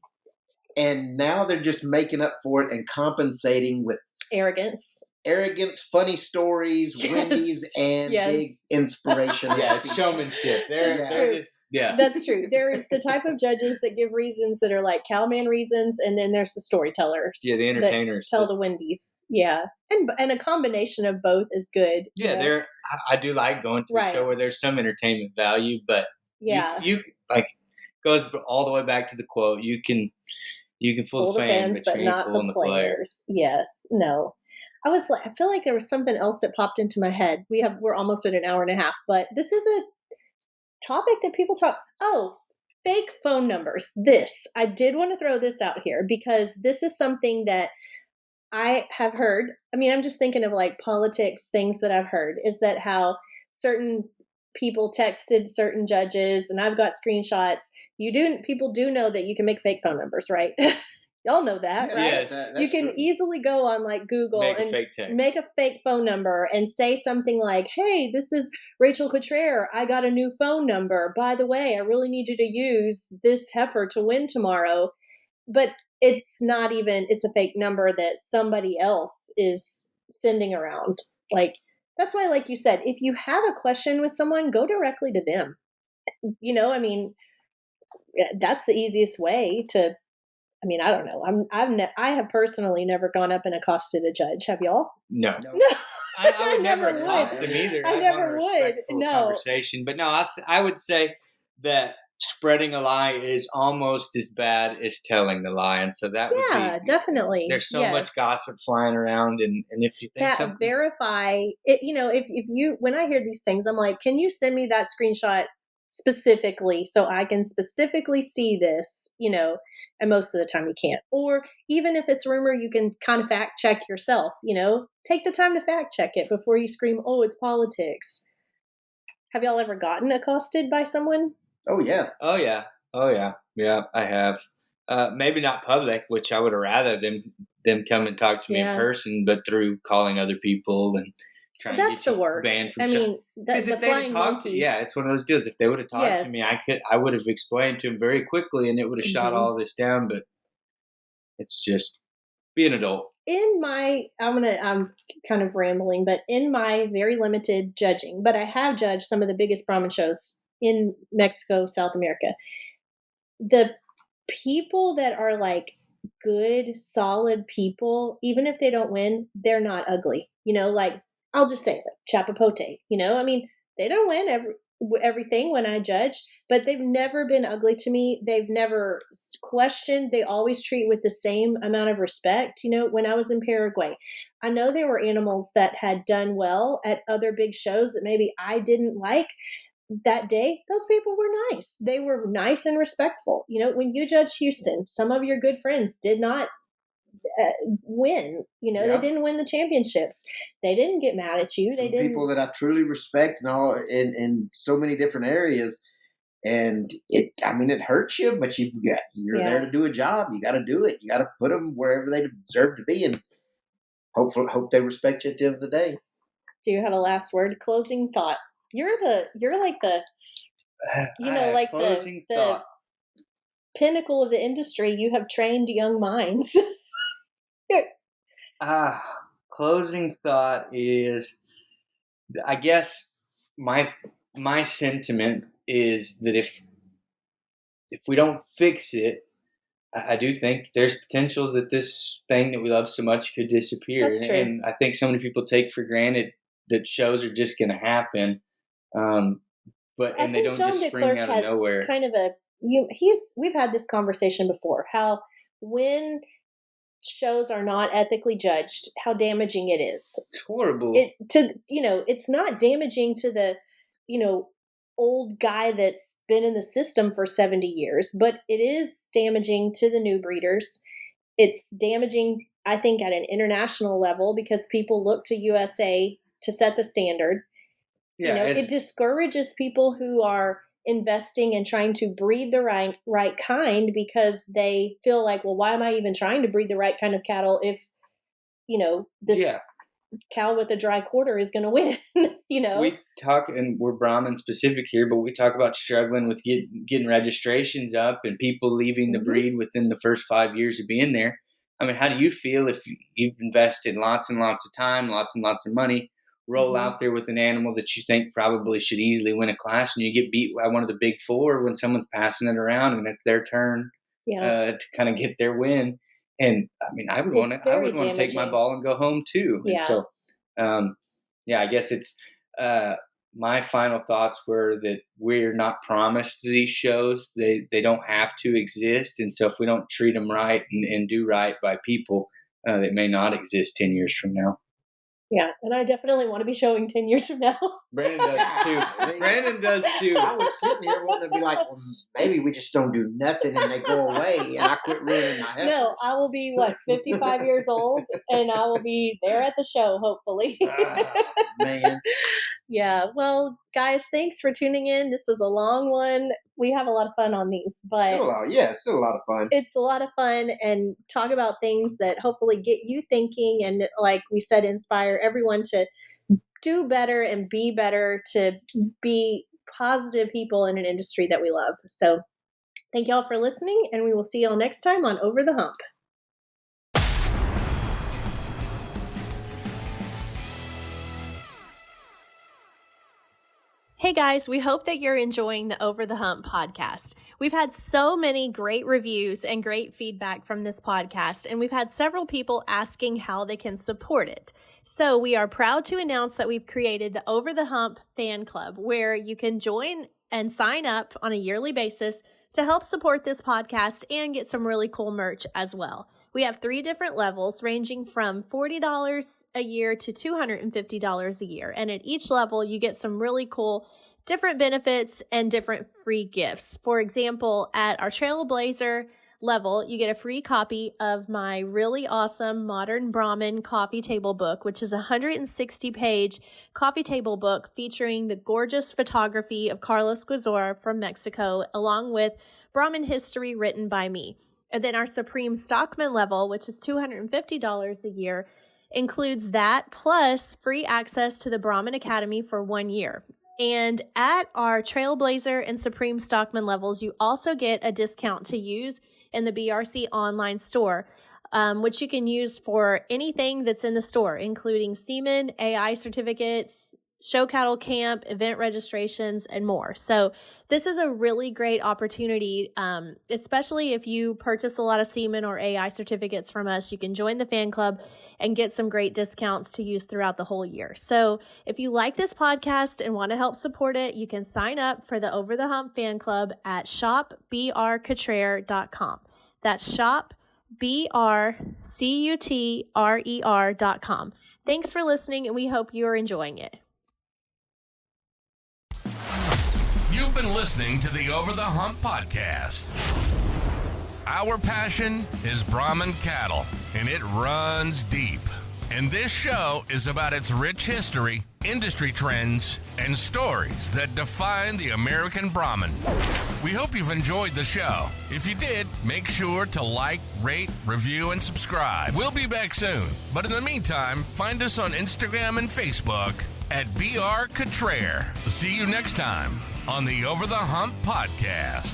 and now they're just making up for it and compensating with arrogance, funny stories, Wendy's, and big inspiration. It's showmanship. That's true. There is the type of judges that give reasons that are like cowman reasons, and then there's the storytellers. Yeah, the entertainers. Tell the Wendy's. Yeah. And a combination of both is good. Yeah, I do like going to a show where there's some entertainment value, but you goes all the way back to the quote. You can fool the fans, but not the players. Yes. No. I feel like there was something else that popped into my head. We're almost at an hour and a half, but this is a topic that people talk. Oh, fake phone numbers. I did want to throw this out here because this is something that I have heard. I'm just thinking of like politics things that I've heard, is that how certain people texted certain judges, and I've got screenshots. People do know that you can make fake phone numbers, right? Y'all know that, right? Yes, you can easily go on like Google and make a fake phone number and say something like, hey, this is Rachel Cutrer. I got a new phone number. By the way, I really need you to use this heifer to win tomorrow. But it's not even, it's a fake number that somebody else is sending around. Like, that's why, like you said, if you have a question with someone, go directly to them. That's the easiest way to, I don't know. I have personally never gone up and accosted a judge. Have y'all? No. I would never accost him either. I never would. No. Conversation. But no, I would say that spreading a lie is almost as bad as telling the lie. And so that would be, definitely. There's so much gossip flying around. And if you think that verify it, if you, when I hear these things, I'm like, can you send me that screenshot specifically so I can specifically see this, and most of the time you can't. Or even if it's rumor, you can kind of fact check yourself, take the time to fact check it before you scream, oh, it's politics. Have y'all ever gotten accosted by someone? Oh, yeah. Oh, yeah. Yeah, I have. Maybe not public, which I would have rather them come and talk to me in person, but through calling other people and trying to get you banned from show. Because if they had talked, it's one of those deals. If they would have talked to me, I would have explained to them very quickly, and it would have shot all this down. But it's just be an adult. I'm kind of rambling, but in my very limited judging, but I have judged some of the biggest Brahman shows in Mexico, South America. The people that are like good, solid people, even if they don't win, they're not ugly. Like I'll just say like Chapapote, they don't win everything when I judge, but they've never been ugly to me. They've never questioned. They always treat with the same amount of respect. When I was in Paraguay, I know there were animals that had done well at other big shows that maybe I didn't like. That day, those people were nice. They were nice and respectful. When you judge Houston, some of your good friends did not win. They didn't win the championships. They didn't get mad at you. They didn't. People that I truly respect and all in so many different areas. And it hurts you, but you're there to do a job. You got to do it. You got to put them wherever they deserve to be, and hope they respect you at the end of the day. Do you have a last word? Closing thought. You're like the pinnacle of the industry. You have trained young minds. Closing thought is, I guess my sentiment is that if we don't fix it, I do think there's potential that this thing that we love so much could disappear. That's true. And I think so many people take for granted that shows are just going to happen. But they don't just spring out of nowhere. Kind of we've had this conversation before, how when shows are not ethically judged, how damaging it is. It's horrible. It's not damaging to the, old guy that's been in the system for 70 years, but it is damaging to the new breeders. It's damaging, I think, at an international level because people look to USA to set the standard. Yeah, it discourages people who are investing and trying to breed the right kind because they feel like, well, why am I even trying to breed the right kind of cattle if, this cow with a dry quarter is going to win, We talk, and we're Brahman specific here, but we talk about struggling with getting registrations up and people leaving the breed within the first 5 years of being there. I mean, how do you feel if you've invested lots and lots of time, lots and lots of money, roll out there with an animal that you think probably should easily win a class, and you get beat by one of the big four when someone's passing it around and it's their turn to kind of get their win? And I mean, I would want to take my ball and go home too. Yeah. And so, I guess it's my final thoughts were that we're not promised these shows. They don't have to exist. And so if we don't treat them right and do right by people, they may not exist 10 years from now. Yeah, and I definitely want to be showing 10 years from now. Brandon does too. I was sitting here wanting to be like, well, maybe we just don't do nothing and they go away and I quit ruining my heifers. No, I will be, 55 years old, and I will be there at the show, hopefully. Man. Yeah, well, guys, thanks for tuning in. This was a long one. We have a lot of fun on these, but still a lot of fun. It's a lot of fun, and talk about things that hopefully get you thinking, and like we said, inspire everyone to do better and be better, to be positive people in an industry that we love. So thank y'all for listening, and we will see y'all next time on Over the Hump. Hey guys, we hope that you're enjoying the Over the Hump podcast. We've had so many great reviews and great feedback from this podcast, and we've had several people asking how they can support it. So we are proud to announce that we've created the Over the Hump fan club, where you can join and sign up on a yearly basis to help support this podcast and get some really cool merch as well. We have 3 different levels ranging from $40 a year to $250 a year. And at each level, you get some really cool different benefits and different free gifts. For example, at our Trailblazer level, you get a free copy of my really awesome Modern Brahman coffee table book, which is a 160-page coffee table book featuring the gorgeous photography of Carlos Guizora from Mexico, along with Brahman history written by me. And then our Supreme Stockman level, which is $250 a year, includes that plus free access to the Brahman Academy for 1 year. And at our Trailblazer and Supreme Stockman levels, you also get a discount to use in the BRC online store, which you can use for anything that's in the store, including semen, AI certificates, show cattle camp, event registrations, and more. So this is a really great opportunity, especially if you purchase a lot of semen or AI certificates from us. You can join the fan club and get some great discounts to use throughout the whole year. So if you like this podcast and want to help support it, you can sign up for the Over the Hump fan club at shopbrcutrer.com. That's shopbrcutrer.com. Thanks for listening, and we hope you are enjoying it. You've been listening to the Over the Hump podcast. Our passion is Brahman cattle, and it runs deep. And this show is about its rich history, industry trends, and stories that define the American Brahman. We hope you've enjoyed the show. If you did, make sure to like, rate, review, and subscribe. We'll be back soon. But in the meantime, find us on Instagram and Facebook at BR Cutrer. See you next time on the Over the Hump podcast.